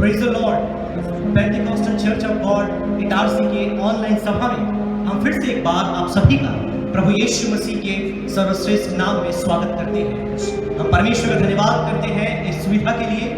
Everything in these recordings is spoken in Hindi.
Praise the Lord. Pentecostal church of God Itarsi के ऑनलाइन सभा में हम फिर से एक बार आप सभी का प्रभु यीशु मसीह के सर्वश्रेष्ठ नाम में स्वागत करते हैं। हम परमेश्वर का धन्यवाद करते हैं इस सुविधा के लिए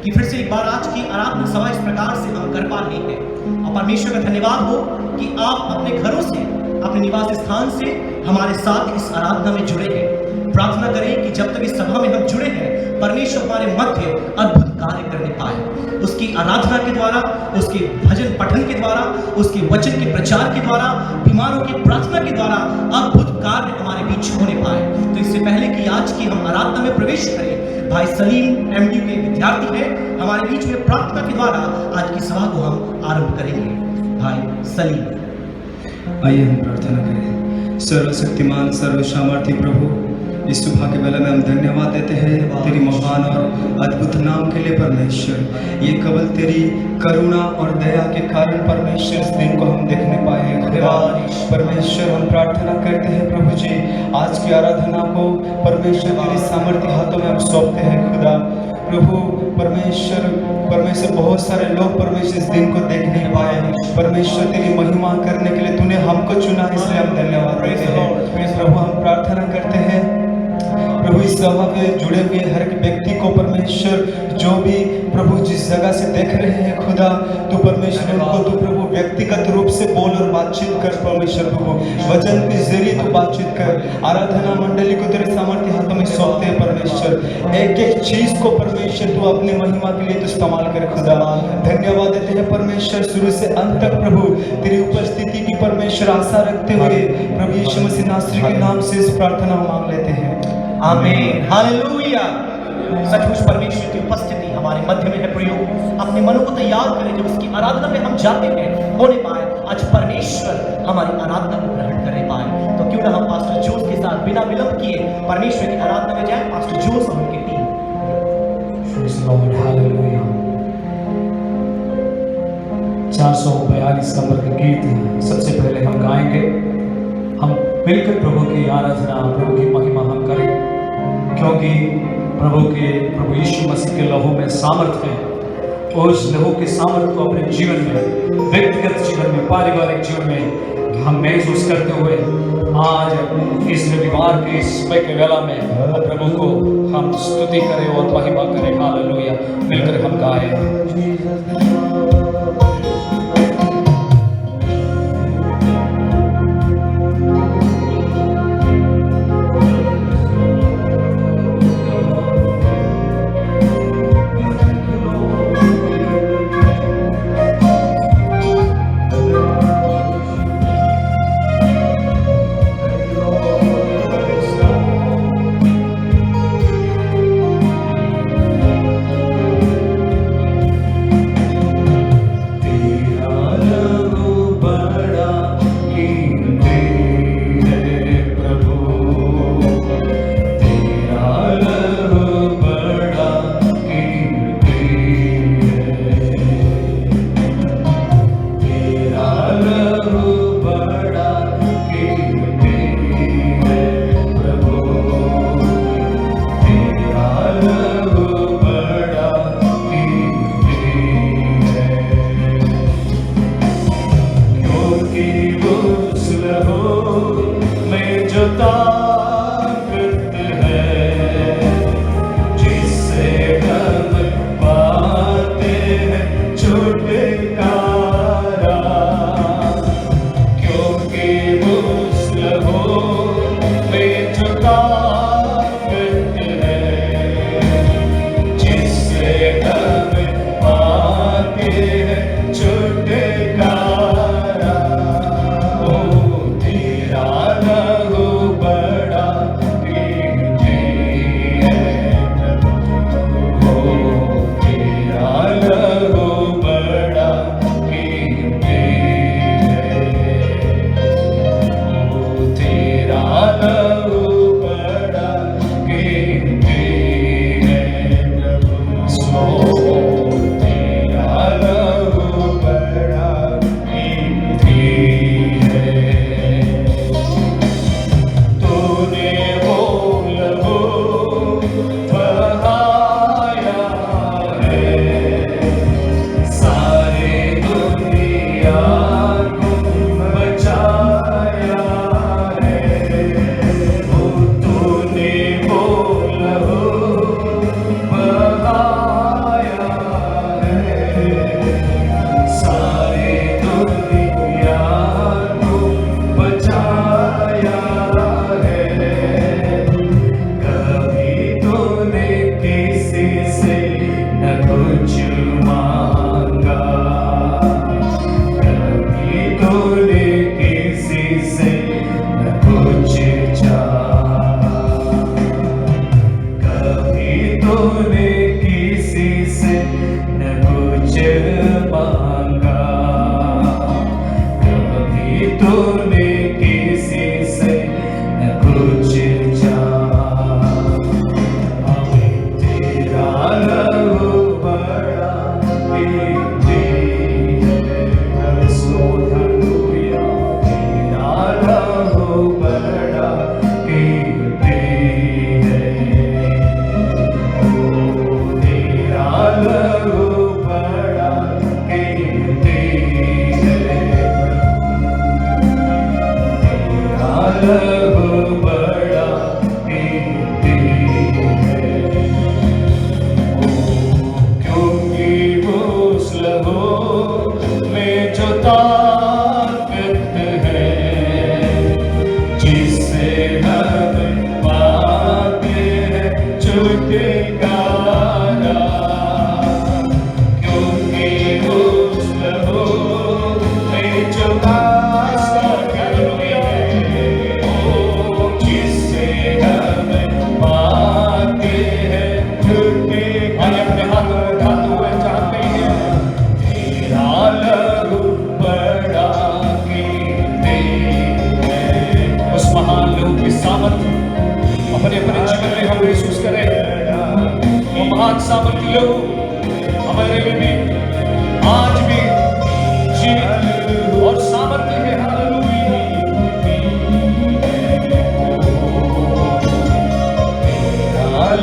कि फिर से एक बार आज की आराधना सभा इस प्रकार से हम कर पा रहे हैं। और परमेश्वर का धन्यवाद हो कि आप अपने घरों से, अपने निवास स्थान से हमारे साथ इस आराधना में जुड़े हैं। प्रार्थना करें कि जब तक इस सभा में हम जुड़े हैं, परमेश्वर हमारे मध्य अद्भुत कार्य करने पाए। उसकी आराधना के द्वारा, उसके भजन पठन के द्वारा, उसके वचन के प्रचार के द्वारा, बीमारों की प्रार्थना के द्वारा अद्भुत कार्य हमारे बीच होने पाए। तो इससे पहले कि आज की हम आराधना में प्रवेश करें, भाई सलीम एमडी के विद्यार्थी हैं, हमारे बीच में प्रार्थना के द्वारा आज की सभा को हम आरंभ करेंगे। भाई सलीम। आइए हम प्रार्थना करें। सर्वशक्तिमान सर्वसामर्थी प्रभु, इस सुबह के बेला में हम धन्यवाद देते हैं तेरी महान और अद्भुत नाम के लिए परमेश्वर। ये केवल तेरी करुणा और दया के कारण परमेश्वर इस दिन को हम देखने पाए हैं। खुदा परमेश्वर, हम प्रार्थना करते हैं प्रभु जी, आज की आराधना को परमेश्वर तेरी सामर्थ्य हाथों में हम सौंपते हैं। खुदा प्रभु परमेश्वर बहुत सारे लोग परमेश्वर इस दिन को देख नहीं पाए। परमेश्वर तेरी महिमा करने के लिए तूने हमको चुना, इसलिए हम धन्यवाद देते हैं। प्रभु हम प्रार्थना करते हैं प्रभु इस सभा में जुड़े हुए हर एक व्यक्ति को परमेश्वर, जो भी प्रभु जिस जगह से देख रहे हैं खुदा, तू परमेश्वर उनको तू प्रभु व्यक्तिगत रूप से बोल और बातचीत कर। परमेश्वर प्रभु वचन के जरिए तू बातचीत कर। आराधना मंडली को तेरे सामर्थ्य हाथों में सौंपते हैं परमेश्वर। एक एक चीज को परमेश्वर तू अपनी महिमा के लिए तू इस्तेमाल कर। खुदा धन्यवाद देते हैं परमेश्वर, शुरू से अंत तक प्रभु तेरी उपस्थिति की परमेश्वर आशा रखते हुए प्रभु यीशु मसीह नासरी के नाम से इस प्रार्थना मांग लेते हैं, आमीन, हालेलुया। सचमुच परमेश्वर की उपस्थिति हमारे मध्य में है। प्रयोग अपने मनों को तैयार करें, जब उसकी आराधना में हम जाते हैं होने पाए। आज परमेश्वर हमारी आराधना को ग्रहण करने पाए। तो क्यों ना हम पास्टर जोस के साथ बिना विलंब किए परमेश्वर की आराधना में जाएं। पास्टर जोस और उनकी team. Praise the Lord, hallelujah। 442 number का गीत सबसे पहले हम गाएंगे। हम मिलकर प्रभु की आराधना, प्रभु की महिमा हम करें, क्योंकि प्रभु यीशु मसीह के लहू में सामर्थ्य है। और उस लहू के सामर्थ्य को अपने जीवन में, व्यक्तिगत जीवन में, पारिवारिक जीवन में हम महसूस करते हुए आज इस रविवार के सुबह के वेला में प्रभु को हम स्तुति करें और महिमा करें। हालेलुया। मिलकर हम गाएं।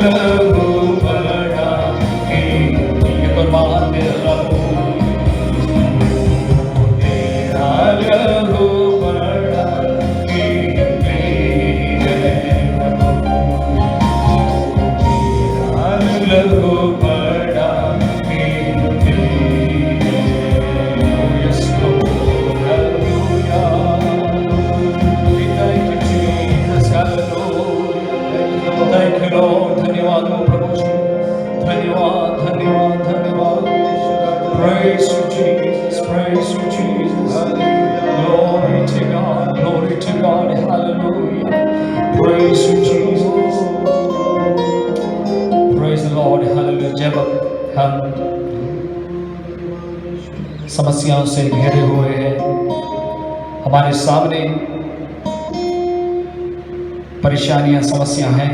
लहू बड़ा कीमती, कुर्बान तेरा लहू, तेरा लहू बड़ा कीमती है प्रभु, तेरा लहू बड़ा कीमती है। Yes, Lord, hallelujah. We thank you, Jesus, hallelujah. Thank you, Lord. धन्यवाद हो प्रभु जी, धन्यवाद धन्यवाद धन्यवाद। Praise you, Jesus, praise you, Jesus. Glory to God, glory to God, hallelujah. Praise you, Jesus. Praise the Lord, hallelujah. जब हम समस्याओं से घिरे हुए हैं, हमारे सामने परेशानियां समस्या हैं,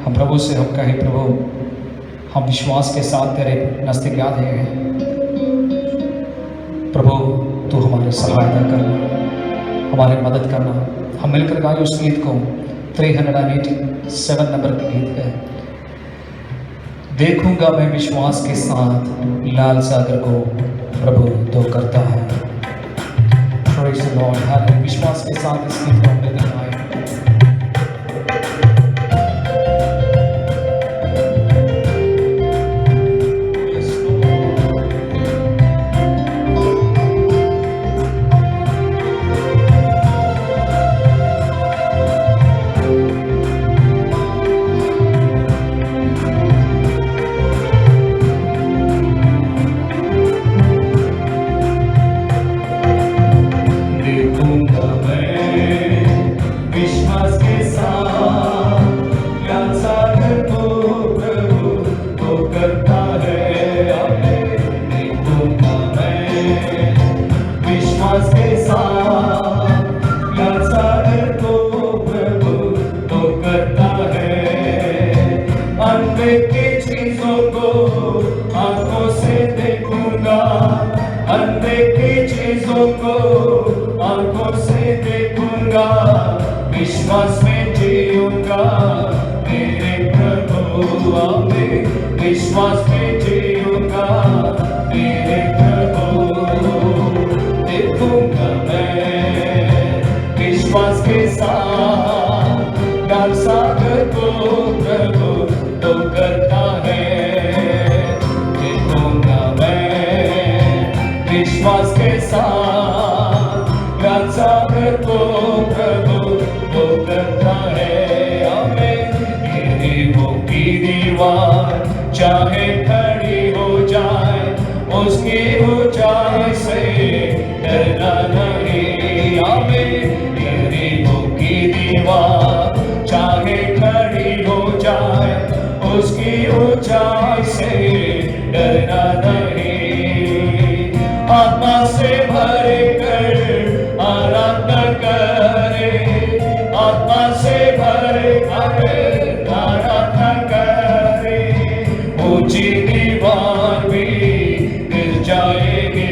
हम प्रभु से हम कहें प्रभु हम विश्वास के साथ तेरे नज़दीक आ गए हैं। प्रभु तू हमारी सहायता करना, हमारी मदद करना। हम मिलकर गाए उस गीत को, 387 नंबर का गीत है। देखूंगा मैं विश्वास के साथ लाल सागर को, प्रभु तो करता है। Praise the Lord, hallelujah। विश्वास के साथ इस गीत को हमने गाया। विश्वास में जीऊंगा मेरे प्रभु, आमीन। विश्वास में जीऊंगा मेरे प्रभु, देखूंगा मैं विश्वास के साथ लाल सागर को, प्रभु तो करता है। देखूंगा मैं विश्वास के साथ लाल सागर को, प्रभु तो करता है। आमीन। मेरी वो की दीवार चाहे खड़ी हो जाए, उसकी ऊंचाई से डरना नहीं। आमीन। मेरी वो की दीवार चाहे खड़ी हो जाए, उसकी ऊंचाई से डरना नहीं। आत्मा से भर कर आराधना करे, आत्मा से भर कर आराधना करे। ऊंची दीवार भी गिर जाएगी,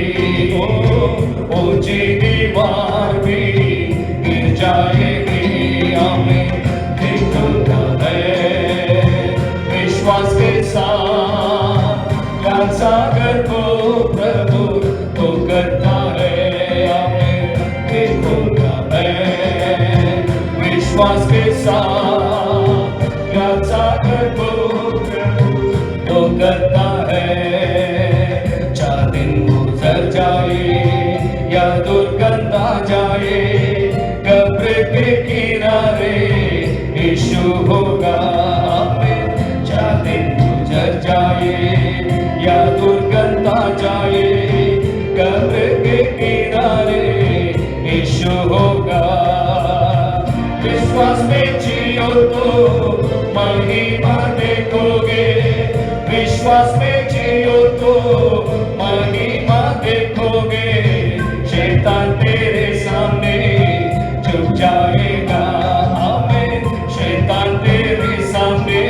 ऊंची दीवार भी गिर जाएगी। आमीन। देखूंगा मैं विश्वास के साथ लाल सागर को, प्रभु तो करता है। आमीन। देखूंगा मैं विश्वास के साथ लाल सागर को, प्रभु तो करता है। 4 दिन गुजर जाए या दुर्गंध आ जाए, कब्र के किनारे यीशु होगा। आमीन। 4 दिन गुजर जाए या दुर्गंध आ जाए, कब्र के किनारे यीशु होगा। विश्वास में जियो तो महिमा देखोगे, विश्वास में जियो तो महिमा देखोगे। शैतान तेरे सामने झुक जाएगा। आमीन। शैतान तेरे सामने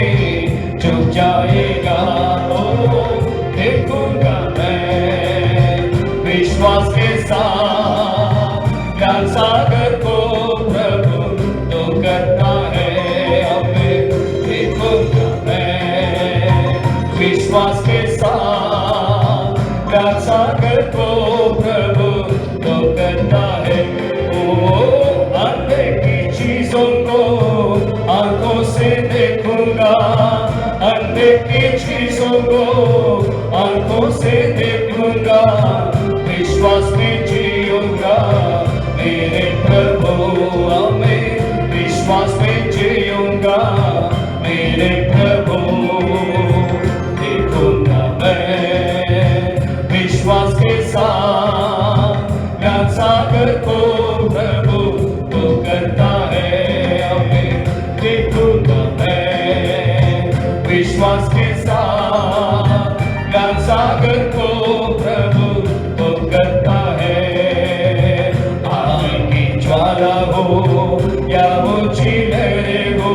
झुक जाएगा। ओ देखूंगा मैं विश्वास के साथ लाल सागर को, प्रभु तो करता है। आमीन। देखूंगा मैं सागर को प्रभु तो करता है। ओ अंधे की चीजों को आंखों से देखूंगा, अंधे की चीजों को आंखों से देखूंगा, विश्वास में जीऊंगा मेरे प्रभु, मैं विश्वास में जीऊंगा मेरे प्रभु। देखूंगा मैं विश्वास के साथ ज्ञान सागर को प्रभु तो करता है हमें। देखूंगा मैं विश्वास के साथ ज्ञान सागर को प्रभु तो करता है। आग की ज्वाला हो या वो चिलहरे हो,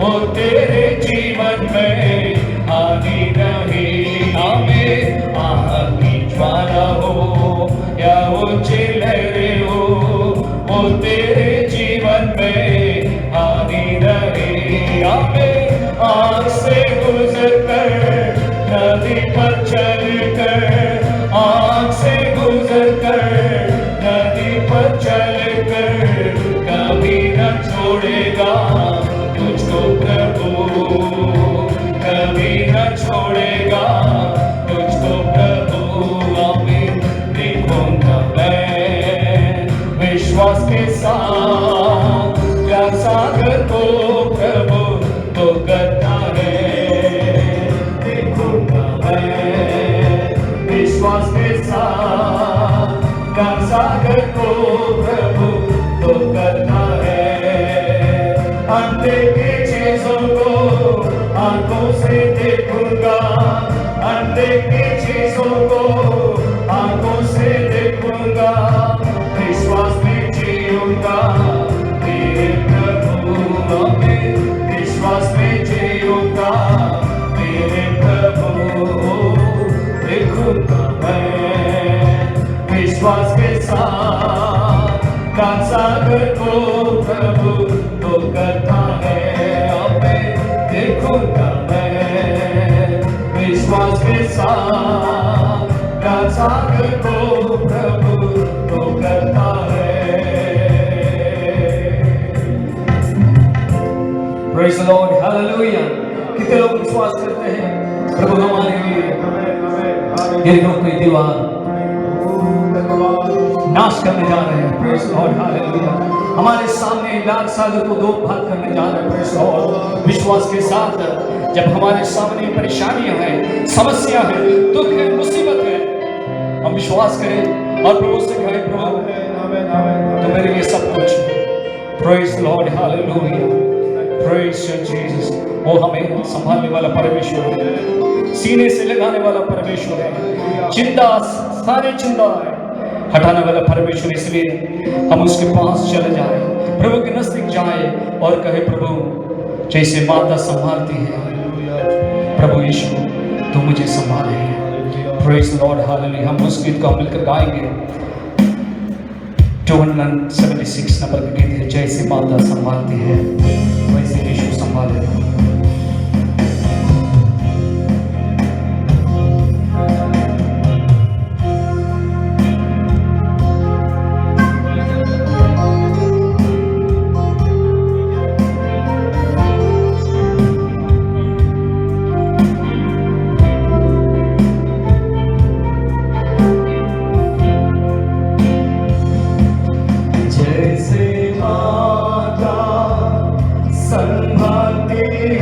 वो तेरे जीवन में आनी नहीं। हमें आग की ज्वाला हो या वो चिलहरे हो, वो तेरे जीवन में आनी नहीं। हमें आग से गुजर कर नदी पर चल कर, आग से गुजर कर नदी पर चल कर, कभी न छोड़ेगा तुझको प्रभु, कभी न छोड़ेगा तुझको प्रभु। हमें देखूंगा मैं विश्वास के साथ ज्ञान सागर को प्रभु तो करता है। देखूंगा मैं विश्वास के साथ ज्ञान सागर को प्रभु तो करता है। अंधे की चीजों को आंखों से देखूंगा, अंधे की चीजों को आंखों से देखूंगा, विश्वास में जीऊंगा मेरे प्रभु, मैं विश्वास में जीऊंगा मेरे प्रभु। देखूंगा मैं विश्वास के साथ ज्ञान सागर को प्रभु तो करता है हमें। देखूंगा मैं विश्वास के साथ ज्ञान सागर को प्रभु तो करता है। Praise the Lord, hallelujah। कितने लोग विश्वास करते हैं प्रभु हमारे लिए यरीहो की दीवार नाश करने जा रहे हैं। Praise the Lord, hallelujah। हमारे सामने लाल सागर को दो भाग करने जा रहे हैं। Praise the Lord। विश्वास के साथ जब हमारे सामने परेशानियां हैं, समस्या है, दुख है, मुसीबत है, हम विश्वास करें और प्रभु से कहें प्रभु तो मेरे लिए सब कुछ। Praise the Lord, hallelujah। Praise you Jesus। वो हमें संभालने वाला परमेश्वर है, सीने से लगाने वाला परमेश्वर है, चिंता सारे चिंता है हटाने वाला परमेश्वर। इसलिए हम उसके पास चले जाए, प्रभु के नजदीक जाए और कहे प्रभु जैसे माता संभालती है, प्रभु यीशु तू मुझे संभाले। Praise the Lord, hallelujah। हम उस गीत को मिलकर गाएंगे। 276 नंबर का गीत है, जैसे माता संभालती है वैसे यीशु संभाले। जैसे माता संभालती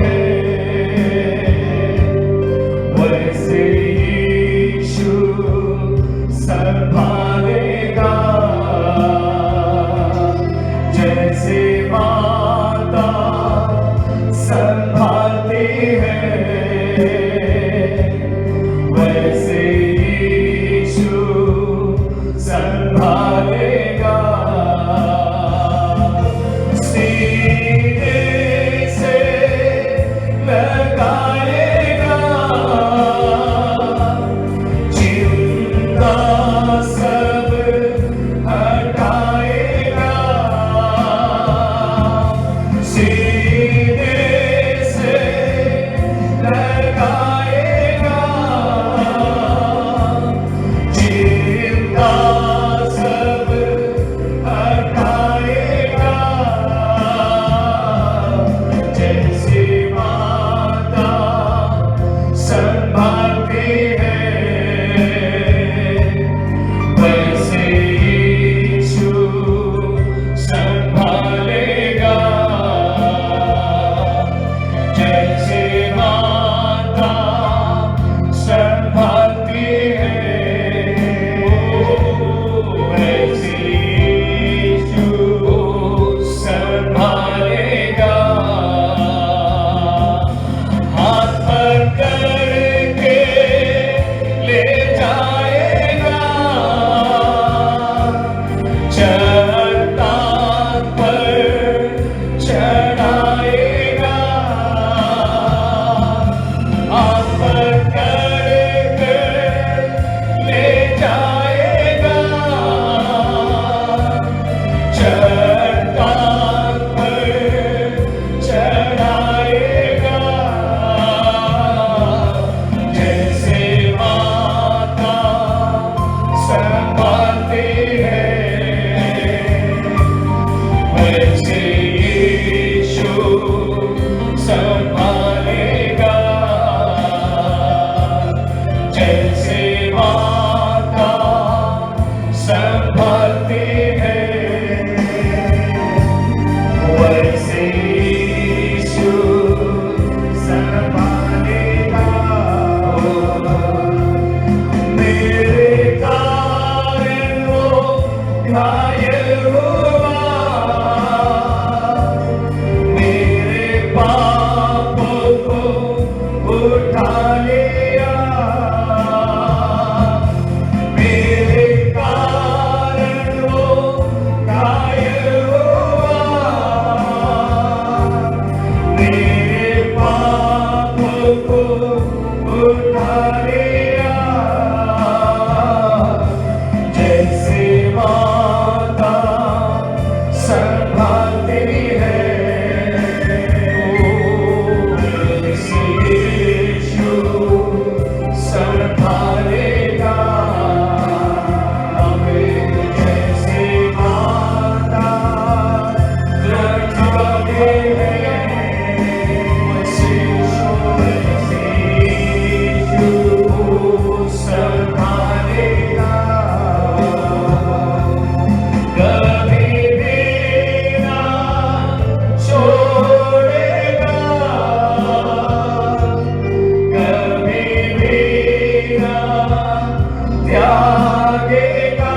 त्यागेगा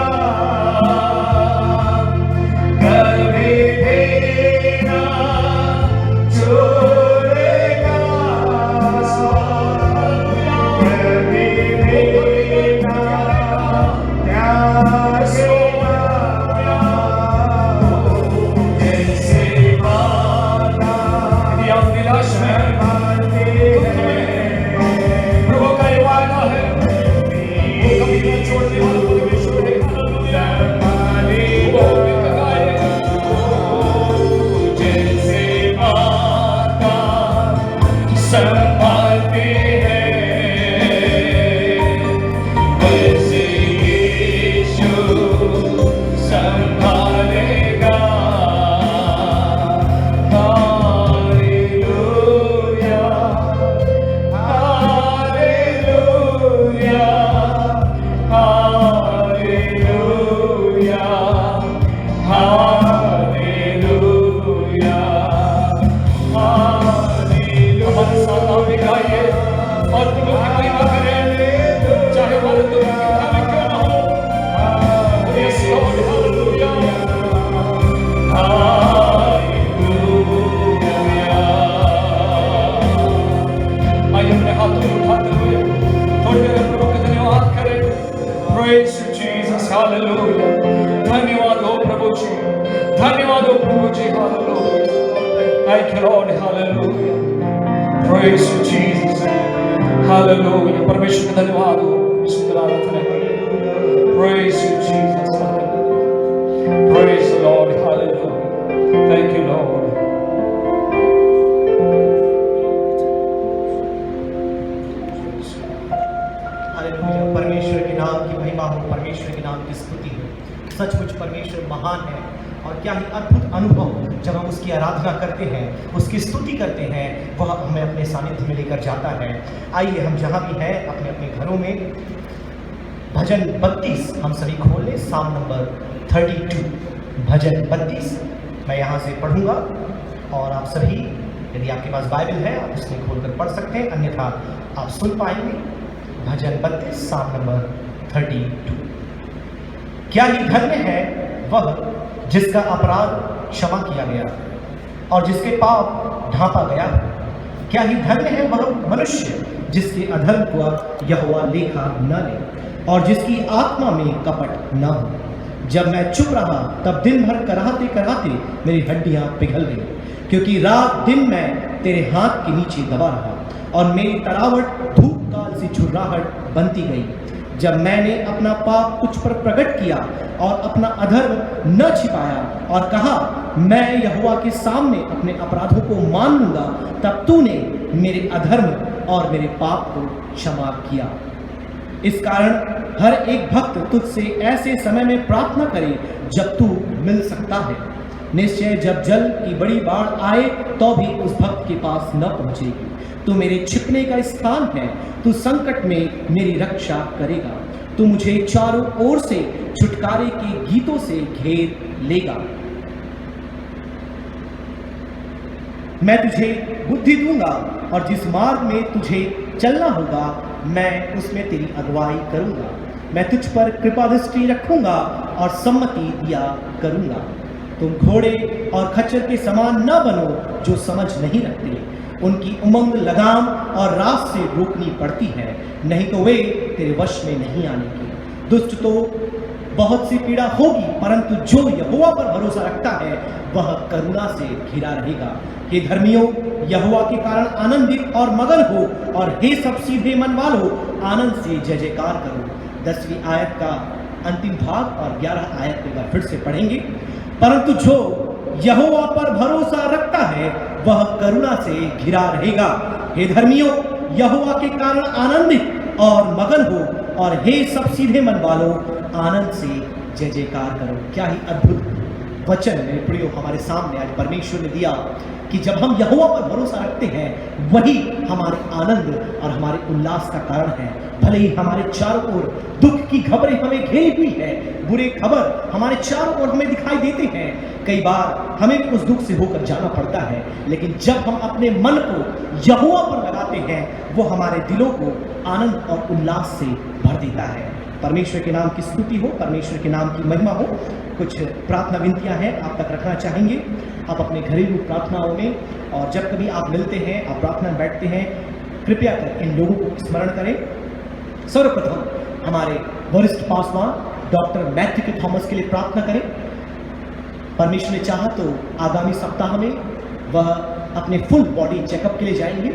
कभी भी ना छोड़ेगा कभी भी ना त्यागेगा जैसे माता यदि आप निराश में प्रभु का ये वादा है वो कभी न छोड़ने वाला परमेश्वर है हालेलुया वो भी कगाएगा जैसे माता संभालती है वैसे यीशु संभालेगा hallelujah hallelujah hallelujah hallelujah hallelujah हमारे साथ आप भी गाइए और प्रभु की महिमा करें चाहे हमारे दुख कितना भी क्यों ना हो यस लॉर्ड हालेलुया आइए अपने हाथों को उठाते हुए थोड़ी देर प्रभु का धन्यवाद करें प्रेज जीसस हालेलुया धन्यवाद हो प्रभु जी धन्यवाद हो प्रभु जी hallelujah thank you Lord hallelujah praise Jesus hallelujah परमेश्वर का धन्यवाद हो इस आराधना के लिए praise Jesus hallelujah praise Lord hallelujah thank you Lord hallelujah परमेश्वर के नाम की महिमा हो परमेश्वर के नाम की स्तुति हो सचमुच परमेश्वर महान है और क्या ही अद्भुत अनुभव जब हम उसकी आराधना करते हैं उसकी स्तुति करते हैं वह हमें अपने सानिध्य में लेकर जाता है। आइए हम जहाँ भी हैं अपने अपने घरों में भजन 32 हम सभी खोल लें साम नंबर 32 भजन 32 मैं यहाँ से पढ़ूंगा और आप सभी यदि आपके पास बाइबल है आप उसमें खोलकर पढ़ सकते हैं अन्यथा आप सुन पाएंगे। भजन 32 साम नंबर 32। क्या ही धन्य है वह जिसका अपराध क्षमा किया गया और जिसके पाप ढांपा गया। क्या ही धन्य है वह मनुष्य जिसके अधर्म को यहोवा लेखा न ले और जिसकी आत्मा में कपट न हो। जब मैं चुप रहा तब दिन भर कराहते कराहते मेरी हड्डियां पिघल गई क्योंकि रात दिन मैं तेरे हाथ के नीचे दबा रहा और मेरी तरावट धूप काल सी झुर्राहट बनती गई। जब मैंने अपना पाप तुझ पर प्रकट किया और अपना अधर्म न छिपाया और कहा मैं यहोवा के सामने अपने अपराधों को मान लूंगा तब तूने मेरे अधर्म और मेरे पाप को क्षमा किया। इस कारण हर एक भक्त तुझसे ऐसे समय में प्रार्थना करे जब तू मिल सकता है। निश्चय जब जल की बड़ी बाढ़ आए तो भी उस भक्त के पास न पहुंचेगी। तू मेरे छिपने का स्थान है, तू संकट में मेरी रक्षा करेगा। तू मुझे चारों ओर से छुटकारे के गीतों से घेर लेगा। मैं तुझे बुद्धि दूंगा और जिस मार्ग में तुझे चलना होगा मैं उसमें तेरी अगुवाई करूंगा। मैं तुझ पर कृपा दृष्टि रखूंगा और सम्मति दिया करूंगा। तुम घोड़े और खच्चर के समान न बनो जो समझ नहीं रखते। उनकी उमंग लगाम और रात से रोकनी पड़ती है, नहीं तो वे तेरे वश में नहीं आने के। दुष्ट तो बहुत सी पीड़ा होगी परंतु जो यहोवा पर भरोसा रखता है वह करुणा से घिरा रहेगा। हे धर्मियों यहोवा के कारण आनंदित और मगन हो और हे सब सीधे मन वालों आनंद से जय जयकार करो। 10वीं आयत का अंतिम भाग और 11 आयत एक बार फिर से पढ़ेंगे। परंतु जो यहोवा पर भरोसा रखता है वह करुणा से घिरा रहेगा। हे धर्मियों यहोवा के कारण आनंदित और मगन हो और हे सब सीधे मन वालों आनंद से जय जयकार करो। क्या ही अद्भुत वचन मेरे प्रियो हमारे सामने आज परमेश्वर ने दिया कि जब हम यहोवा पर भरोसा रखते हैं वही हमारे आनंद और हमारे उल्लास का कारण है। भले ही हमारे चारों ओर दुख की खबरें हमें घेरी हुई है, बुरे खबर हमारे चारों ओर हमें दिखाई देते हैं, कई बार हमें भी उस दुख से होकर जाना पड़ता है, लेकिन जब हम अपने मन को यहोवा पर लगाते हैं, वो हमारे दिलों को आनंद और उल्लास से भर देता है। परमेश्वर के नाम की स्तुति हो, परमेश्वर के नाम की महिमा हो। कुछ प्रार्थना विनतियां हैं आप तक रखना चाहेंगे। आप अपने घरेलू प्रार्थनाओं में और जब कभी आप मिलते हैं, आप प्रार्थना में बैठते हैं, कृपया कर इन लोगों को स्मरण करें। सर्वप्रथम हमारे वरिष्ठ पासवान डॉक्टर मैथ्यू के थॉमस के लिए प्रार्थना करें। परमेश्वर ने चाहा तो आगामी सप्ताह में वह अपने फुल बॉडी चेकअप के लिए जाएंगे,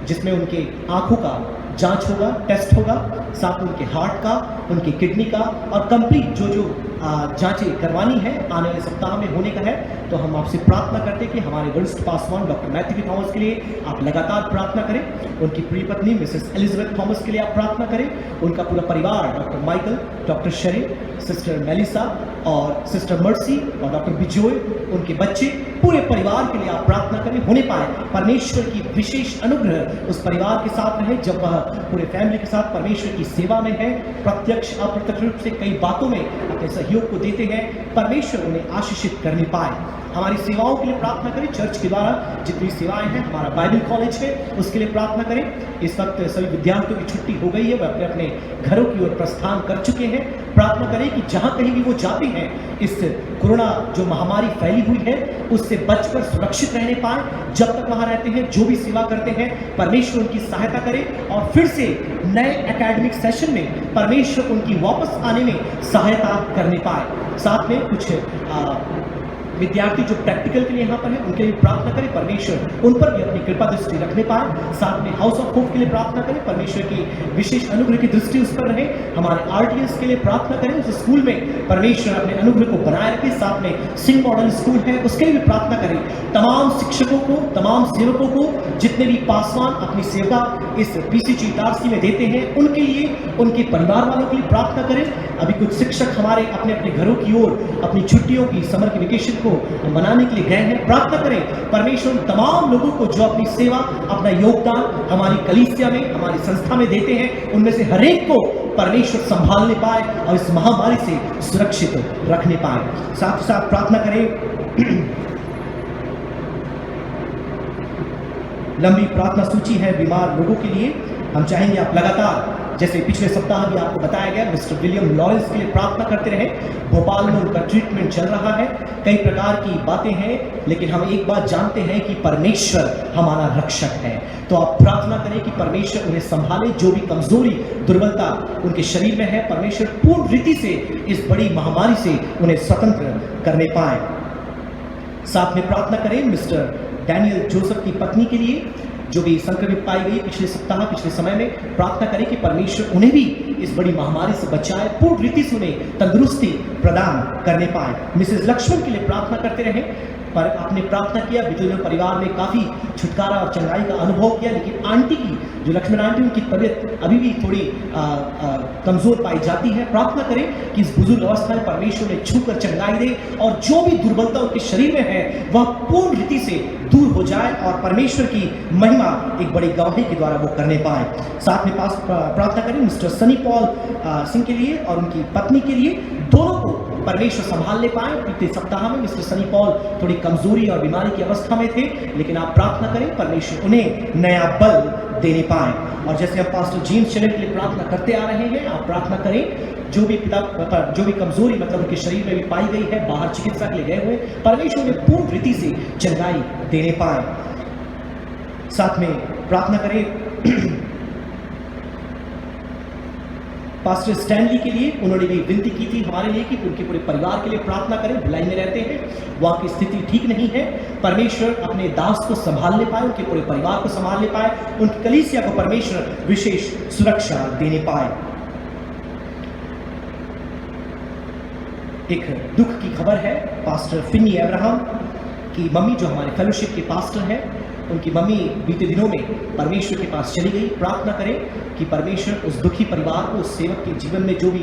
जिसमें उनके आंखों का जांच होगा, टेस्ट होगा, साथ उनके हार्ट का, उनकी किडनी का और कंप्लीट जो जांचें करवानी है आने वाले सप्ताह में होने का है। तो हम आपसे प्रार्थना करते हैं कि हमारे वरिष्ठ पासवान डॉक्टर मैथ्यू थॉमस के लिए आप लगातार प्रार्थना करें। उनकी प्रिय पत्नी मिसेस एलिजाबेथ थॉमस के लिए आप प्रार्थना करें। उनका पूरा परिवार, doctor Michael, doctor Sherin, sister Melissa और सिस्टर मर्सी और डॉक्टर बिजोय, उनके बच्चे, पूरे परिवार के लिए आप प्रार्थना करें। होने पाए परमेश्वर की विशेष अनुग्रह उस परिवार के साथ रहे, जब वह पूरे फैमिली के साथ परमेश्वर की सेवा में है, प्रत्यक्ष अप्रत्यक्ष रूप से कई बातों में अपने सहयोग को देते हैं। परमेश्वर उन्हें आशीषित करने पाए। हमारी सेवाओं के लिए प्रार्थना करें। चर्च के द्वारा जितनी सेवाएं हैं, हमारा बाइबल कॉलेज है, उसके लिए प्रार्थना करें। इस वक्त सभी विद्यार्थियों की छुट्टी हो गई है, वे अपने अपने घरों की ओर प्रस्थान कर चुके हैं। प्रार्थना करें कि जहां कहीं भी वो जाते हैं, इस कोरोना जो महामारी फैली हुई है उससे बचकर सुरक्षित रहने पाए। जब तक वहां रहते हैं, जो भी सेवा करते हैं, परमेश्वर उनकी सहायता करे और फिर से नए एकेडमिक सेशन में परमेश्वर उनकी वापस आने में सहायता करने पाए। साथ में कुछ विद्यार्थी जो प्रैक्टिकल के लिए यहाँ पर है, उनके लिए प्रार्थना करें, परमेश्वर उन पर भी अपनी कृपा दृष्टि रखने पाए। साथ में हाउस ऑफ होप के लिए प्रार्थना करें, परमेश्वर की विशेष अनुग्रह की दृष्टि उस पर रहे। हमारे आरटीएस के लिए प्रार्थना करें, उस स्कूल में परमेश्वर अपने अनुग्रह को बनाए रखे। साथ में सिंह मॉडल स्कूल है, उसके लिए भी प्रार्थना करें। तमाम शिक्षकों को, तमाम सेवकों को, जितने भी पासवान अपनी सेवा इस पीसीजी इटारसी में देते हैं, उनके लिए, उनके परिवार वालों के लिए प्रार्थना करें। अभी कुछ शिक्षक हमारे अपने अपने घरों की ओर अपनी छुट्टियों की, समर की वेकेशन को मनाने के लिए गए हैं। प्रार्थना करें परमेश्वर तमाम लोगों को जो अपनी सेवा, अपना योगदान हमारी कलीसिया में, हमारी संस्था में देते हैं, उनमें से हर एक को परमेश्वर संभालने पाए और इस महामारी से सुरक्षित रखने पाए। साथ ही साथ प्रार्थना करें। लंबी प्रार्थना सूची है बीमार लोगों के लिए। हम चाहेंगे आप लगातार, जैसे पिछले सप्ताह भी आपको बताया गया, मिस्टर विलियम लॉरेंस के लिए प्रार्थना करते रहे। भोपाल में उनका ट्रीटमेंट चल रहा है। कई प्रकार की बातें हैं, लेकिन हम एक बात जानते हैं कि परमेश्वर हमारा रक्षक है। तो आप प्रार्थना करें कि परमेश्वर उन्हें संभाले। जो भी कमजोरी, दुर्बलता उनके शरीर में है, परमेश्वर पूर्ण रीति से इस बड़ी महामारी से उन्हें स्वतंत्र करने पाए। साथ में प्रार्थना करें मिस्टर डैनियल जोसेफ की पत्नी के लिए, जो भी संक्रमित पाई गई पिछले सप्ताह, पिछले समय में। प्रार्थना करें कि परमेश्वर उन्हें भी इस बड़ी महामारी से बचाए, पूर्ण रीति से उन्हें तंदुरुस्ती प्रदान करने पाए। मिसेस लक्ष्मण के लिए प्रार्थना करते रहे। पर आपने प्रार्थना किया, विजय परिवार में काफ़ी छुटकारा और चंगाई का अनुभव किया, लेकिन आंटी की, जो लक्ष्मण आंटी, उनकी तबीयत अभी भी थोड़ी कमज़ोर पाई जाती है। प्रार्थना करें कि इस बुजुर्ग अवस्था में परमेश्वर ने छूकर चंगाई दे और जो भी दुर्बलता उनके शरीर में है वह पूर्ण रीति से दूर हो जाए और परमेश्वर की महिमा एक बड़ी गवाही के द्वारा वो करने पाए। साथ में प्रार्थना करें मिस्टर सनी पॉल सिंह के लिए और उनकी पत्नी के लिए, दोनों को परमेश्वर संभालने पाए। पिछले सप्ताह में मिस्टर सनी पॉल थोड़ी कमजोरी और बीमारी की अवस्था में थे, लेकिन आप प्रार्थना करें परमेश्वर उन्हें नया बल देने पाए। और जैसे हम पास्टर जेम्स चैनल के लिए प्रार्थना करते आ रहे हैं, आप प्रार्थना करें जो भी जो भी कमजोरी मतलब उनके शरीर में भी पाई गई है, बाहर चिकित्सा के लिए गए हुए, परमेश्वर उन्हें पूर्ण रीति से चंगाई देने पाए। साथ में प्रार्थना करें पास्टर स्टैनली के लिए। उन्होंने भी विनती की थी हमारे लिए कि उनके पूरे परिवार के लिए प्रार्थना करें। भिलाई में रहते हैं, वहाँ की स्थिति ठीक नहीं है। परमेश्वर अपने दास को संभालने पाए, उनके पूरे परिवार को संभालने पाए, उनकी कलीसिया को परमेश्वर विशेष सुरक्षा देने पाए। एक दुख की खबर है पास्टर फिन्नी अब्राहम की मम्मी, जो हमारे फेलोशिप के पास्टर हैं, उनकी मम्मी बीते दिनों में परमेश्वर के पास चली गई। प्रार्थना करें कि परमेश्वर उस दुखी परिवार को, उस सेवक के जीवन में जो भी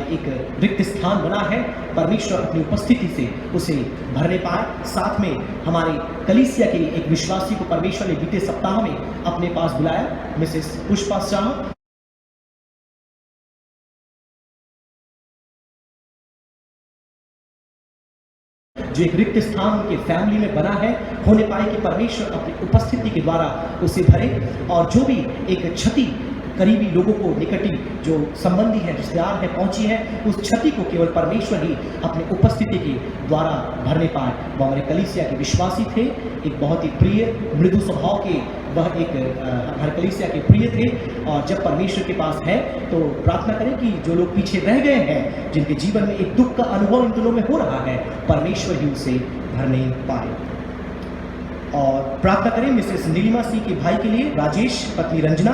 एक रिक्त स्थान बना है, परमेश्वर अपनी उपस्थिति से उसे भरने पाए। साथ में हमारे कलीसिया के लिए एक विश्वासी को परमेश्वर ने बीते सप्ताह में अपने पास बुलाया, मिसेस पुष्पा शाह, जो एक रिक्त स्थान उनके फैमिली में बना है, होने पाए कि परमेश्वर अपनी उपस्थिति के द्वारा उसे भरे और जो भी एक क्षति करीबी लोगों को, निकटी जो संबंधी है, रिश्तेदार है, पहुंची है, उस क्षति को केवल परमेश्वर ही अपनी उपस्थिति के द्वारा भरने पाए। वह हमारे कलीसिया के विश्वासी थे, एक बहुत ही प्रिय मृदु स्वभाव के, वह एक हमारे कलीसिया के प्रिय थे। और जब परमेश्वर के पास है तो प्रार्थना करें कि जो लोग पीछे रह गए हैं, जिनके जीवन में एक दुख का अनुभव इन दिनों में हो रहा है, परमेश्वर ही उसे भरने पाए। और प्रार्थना करें मिसेस नीलिमा सिंह के भाई के लिए, राजेश, पत्नी रंजना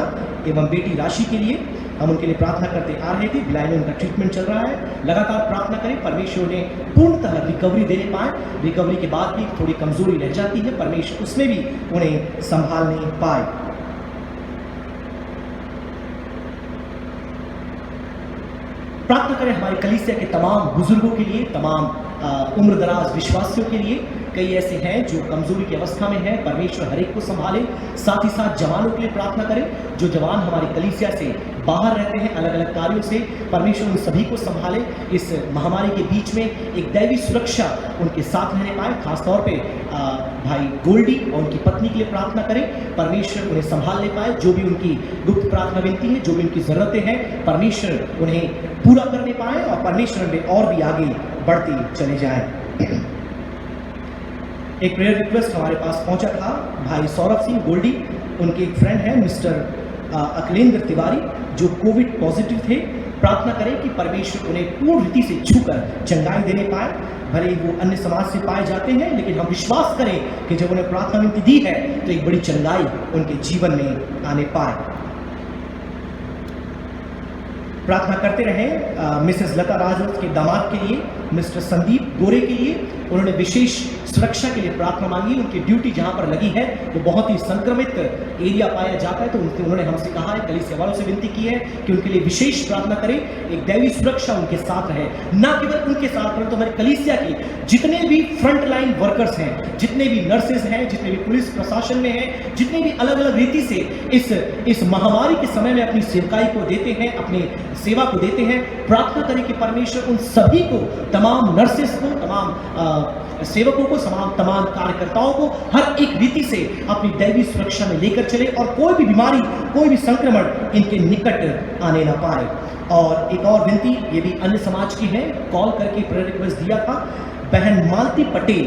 एवं बेटी राशि के लिए। हम उनके लिए प्रार्थना करते आ रहे थे, भिलाई में उनका ट्रीटमेंट चल रहा है। लगातार प्रार्थना करें परमेश्वर उन्हें पूर्णतः रिकवरी देने पाए। रिकवरी के बाद भी थोड़ी कमजोरी रह जाती है, परमेश्वर उसमें भी उन्हें संभालने पाए। प्रार्थना करें हमारे कलीसिया के तमाम बुजुर्गों के लिए, तमाम उम्र दराज विश्वासियों के लिए। कई ऐसे हैं जो कमजोरी की अवस्था में हैं, परमेश्वर हर एक को संभाले। साथ ही साथ जवानों के लिए प्रार्थना करें, जो जवान हमारी कलीसिया से बाहर रहते हैं अलग अलग कार्यों से, परमेश्वर उन सभी को संभाले। इस महामारी के बीच में एक दैवी सुरक्षा उनके साथ रहने पाए। खासतौर पे भाई गोल्डी और उनकी पत्नी के लिए प्रार्थना करें, परमेश्वर उन्हें संभालने पाए। जो भी उनकी गुप्त प्रार्थना विनती है, जो भी उनकी ज़रूरतें हैं, परमेश्वर उन्हें पूरा करने पाए और परमेश्वर में और भी आगे बढ़ती चले जाए। एक प्रेयर रिक्वेस्ट हमारे पास पहुंचा था, भाई सौरभ सिंह गोल्डी, उनके एक फ्रेंड हैं मिस्टर अखिलेंद्र तिवारी, जो कोविड पॉजिटिव थे। प्रार्थना करें कि परमेश्वर उन्हें पूर्ण रीति से छूकर चंगाई देने पाए। भले ही वो अन्य समाज से पाए जाते हैं, लेकिन हम विश्वास करें कि जब उन्हें प्रार्थना विनती दी है तो एक बड़ी चंगाई उनके जीवन में आने पाए। प्रार्थना करते रहें मिसेस लता राजवंश के दामाद के लिए, मिस्टर संदीप गोरे के लिए। उन्होंने विशेष सुरक्षा के लिए प्रार्थना मांगी। उनकी ड्यूटी जहां पर लगी है वो बहुत ही संक्रमित एरिया पाया जाता है, तो उन्होंने हमसे कहा है, कलीसिया वालों से विनती की है कि उनके लिए विशेष प्रार्थना करें, एक दैवी सुरक्षा उनके साथ रहे। न केवल उनके साथ परंतु हमारे कलीसिया के जितने भी फ्रंट लाइन वर्कर्स हैं, जितने भी नर्सेज हैं, जितने भी पुलिस प्रशासन में हैं, जितने भी अलग अलग रीति से इस महामारी के समय में अपनी सेवकाई को देते हैं, अपनी सेवा को देते हैं, प्रार्थना करें कि परमेश्वर उन सभी को, तमाम नर्सेस को, तमाम सेवकों को, तमाम कार्यकर्ताओं को हर एक रीति से अपनी दैवी सुरक्षा में लेकर चले और कोई भी बीमारी, कोई भी संक्रमण इनके निकट आने ना पाए। और एक और विनती, ये भी अन्य समाज की है, कॉल करके प्रेयर रिक्वेस्ट दिया था, बहन मालती पटेल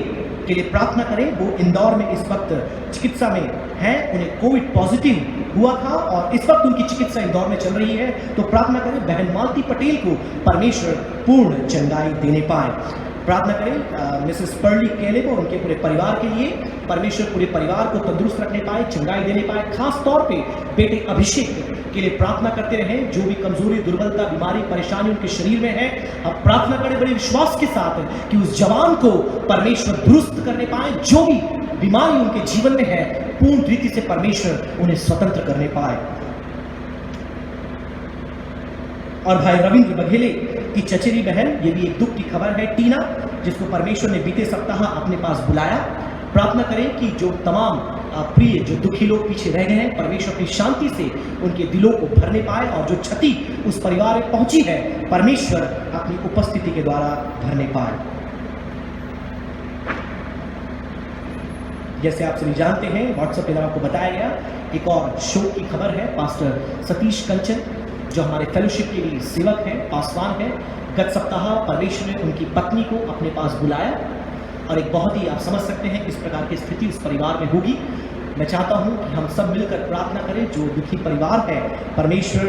के लिए प्रार्थना करें। वो इंदौर में इस वक्त चिकित्सा में हैं, उन्हें कोविड पॉजिटिव हुआ था और इस वक्त उनकी चिकित्सा इंदौर में चल रही है। तो प्रार्थना करें बहन मालती पटेल को परमेश्वर पूर्ण चंगाई देने पाए। प्रार्थना करें मिसेस पर्ली केलेब और उनके पूरे परिवार के लिए, परमेश्वर पूरे परिवार को तंदुरुस्त रखने पाए, चंगाई देने पाए। खास तौर पे बेटे अभिषेक के लिए प्रार्थना करते रहें, जो भी कमजोरी, दुर्बलता, बीमारी, परेशानी उनके शरीर में है। अब प्रार्थना करें बड़े विश्वास के साथ कि उस जवान को परमेश्वर दुरुस्त करने पाए, जो भी बीमारी उनके जीवन में है पूर्ण रीति से परमेश्वर उन्हें स्वतंत्र करने पाए। और भाई रविंद्र बघेले की चचेरी बहन, ये भी एक दुख की खबर है, टीना, जिसको परमेश्वर ने बीते सप्ताह अपने पास बुलाया। प्रार्थना करें कि जो तमाम प्रिय, जो दुखी लोग पीछे रह गए हैं, परमेश्वर अपनी शांति से उनके दिलों को भरने पाए और जो क्षति उस परिवार में पहुंची है, परमेश्वर अपनी उपस्थिति के द्वारा भरने पाए। जैसे आप सभी जानते हैं, व्हाट्सएप के द्वारा आपको बताया गया, एक और शोक की खबर है। पास्टर सतीश कंचन, जो हमारे फेलोशिप के लिए सेवक हैं, पासवान हैं, गत सप्ताह परमेश्वर ने उनकी पत्नी को अपने पास बुलाया और एक बहुत ही, आप समझ सकते हैं, इस प्रकार की स्थिति उस परिवार में होगी। मैं चाहता हूं कि हम सब मिलकर प्रार्थना करें, जो दुखी परिवार है, परमेश्वर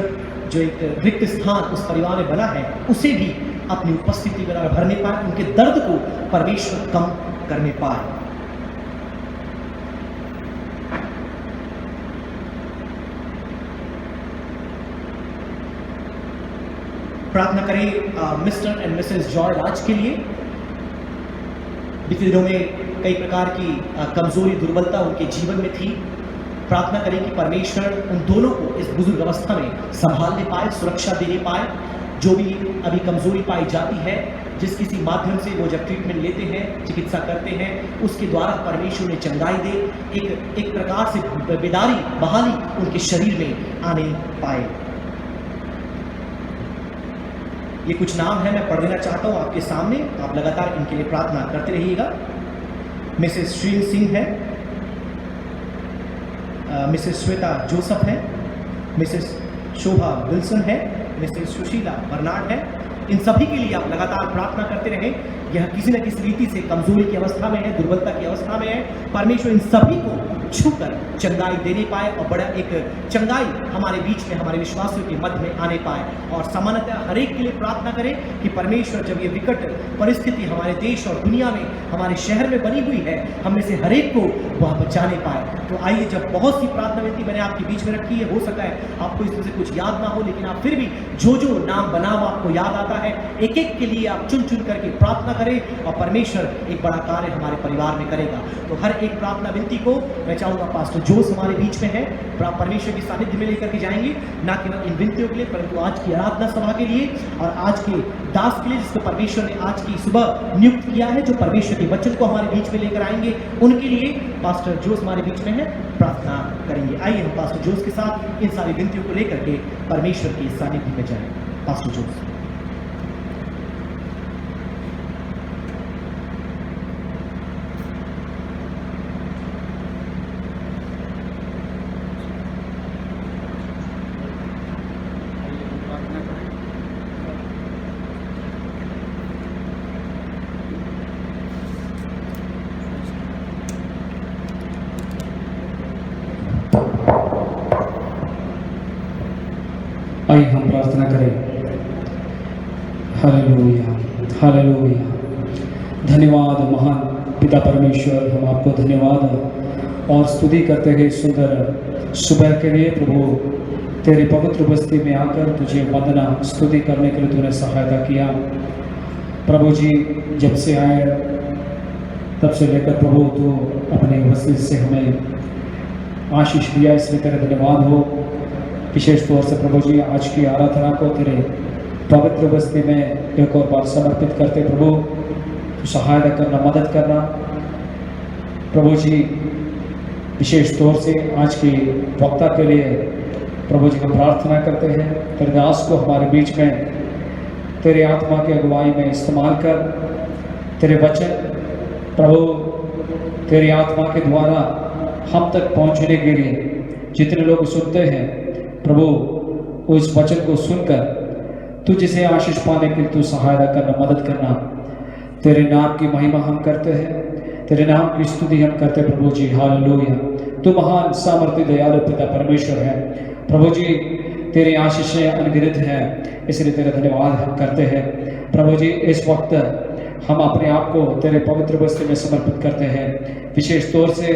जो एक रिक्त स्थान उस परिवार में बना है, उसे भी अपनी उपस्थिति में भरने पाए, उनके दर्द को परमेश्वर कम करने पाए। प्रार्थना करें मिस्टर एंड मिसेस जॉय राज के लिए। बीते दिनों में कई प्रकार की कमजोरी दुर्बलता उनके जीवन में थी। प्रार्थना करें कि परमेश्वर उन दोनों को इस बुजुर्ग अवस्था में संभालने पाए, सुरक्षा देने पाए। जो भी अभी कमजोरी पाई जाती है, जिस किसी माध्यम से वो जब ट्रीटमेंट लेते हैं, चिकित्सा करते हैं, उसके द्वारा परमेश्वर उन्हें चंगाई दे, एक प्रकार से बेदारी बहाली उनके शरीर में आने पाए। ये कुछ नाम है, मैं पढ़ देना चाहता हूँ आपके सामने, आप लगातार इनके लिए प्रार्थना करते रहिएगा। मिसेस श्रीन सिंह है, मिसेस श्वेता जोसफ है, मिसेस शोभा विल्सन है, मिसेस सुशीला बर्नार्ड है। इन सभी के लिए आप लगातार प्रार्थना करते रहें। यह किसी न किसी रीति से कमजोरी की अवस्था में है, दुर्बलता की अवस्था में है। परमेश्वर इन सभी को छूकर चंगाई देने पाए और बड़ा एक चंगाई हमारे बीच में, हमारे विश्वासियों के मध्य में आने पाए। और सामान्यतः हर एक के लिए प्रार्थना करें कि परमेश्वर जब ये विकट परिस्थिति हमारे देश और दुनिया में, हमारे शहर में बनी हुई है, हम में से हर एक को वह बचाने पाए। तो आइए, जब बहुत सी प्रार्थना विनती मैंने आपके बीच में रखी है, हो सकता है आपको इसमें से कुछ याद ना हो, लेकिन आप फिर भी जो जो नाम बना हुआ आपको याद आता है, एक एक के लिए आप चुन चुन करके प्रार्थना करें और परमेश्वर एक बड़ा कार्य हमारे परिवार में करेगा। तो हर एक प्रार्थना विनती को मैं चाहूंगा पास्टर जोस हमारे बीच में है, परमेश्वर की सानिध्य में लेकर के जाएंगे, ना केवल इन विनतियों के लिए परंतु आज की आराधना सभा के लिए और आज के दास के लिए, जिसको परमेश्वर ने आज की सुबह नियुक्त किया है, जो परमेश्वर के वचन को हमारे बीच में लेकर आएंगे, उनके लिए पास्टर जोस हमारे बीच में है, प्रार्थना करेंगे। आइए हम पास्टर जोस के साथ इन सारी विनतियों को लेकर के परमेश्वर की सानिध्य में जाएं। पास्टर जोस। आइए हम प्रार्थना करें। Hallelujah, hallelujah. धन्यवाद महान पिता परमेश्वर, हम आपको धन्यवाद और स्तुति करते हैं सुंदर सुबह के लिए। प्रभु, तेरे पवित्र बस्ती में आकर तुझे वंदना स्तुति करने के लिए तूने सहायता किया। प्रभु जी, जब से आए तब से लेकर प्रभु तू अपने वसीले से हमें आशीष दिया, इसलिए तेरा धन्यवाद हो। विशेष तौर से प्रभु जी, आज की आराधना को तेरे पवित्र बस्ती में एक और बार समर्पित करते प्रभु, तो सहायता करना, मदद करना। प्रभु जी, विशेष तौर से आज की वक्ता के लिए प्रभु जी हम प्रार्थना करते हैं, तेरे दास को हमारे बीच में तेरे आत्मा की अगुवाई में इस्तेमाल कर। तेरे वचन प्रभु तेरी आत्मा के द्वारा हम तक पहुंचने के लिए जितने लोग सुनते हैं प्रभु, उस वचन को सुनकर तू जिसे आशीष पाने के लिए तू सहायता करना, मदद करना। तेरे नाम की महिमा हम करते हैं, तेरे नाम की स्तुति हम करते हैं प्रभु जी। हालेलुया। तू महान सामर्थ्य दयालु पिता परमेश्वर है प्रभु जी, तेरी आशीषें अनगिनत हैं, इसलिए तेरा धन्यवाद हम करते हैं प्रभु जी। इस वक्त हम अपने आप को तेरे पवित्र बस्ती में समर्पित करते हैं, विशेष तौर से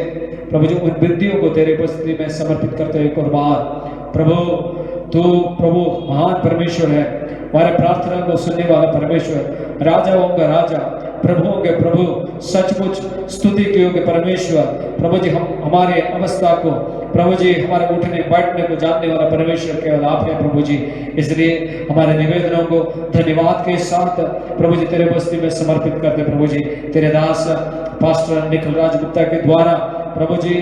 प्रभु जी उन विनतियों को तेरे बस्ती में समर्पित करते हैं। एक और बार प्रभु, तू प्रभु महान परमेश्वर है, हमारे प्रार्थना को सुनने वाला परमेश्वर, राजाओं का राजा, प्रभुओं के प्रभु, सचमुच स्तुति के योग्य परमेश्वर। प्रभु जी, हम हमारे अवस्था को प्रभु जी, हमारे उठने बैठने को जानने वाला परमेश्वर केवल आप है प्रभु जी। इसलिए हमारे निवेदनों को धन्यवाद के साथ प्रभु जी तेरे बस्ती में समर्पित करते प्रभु जी। तेरे दास पास्टर निखिल राज गुप्ता के द्वारा प्रभु जी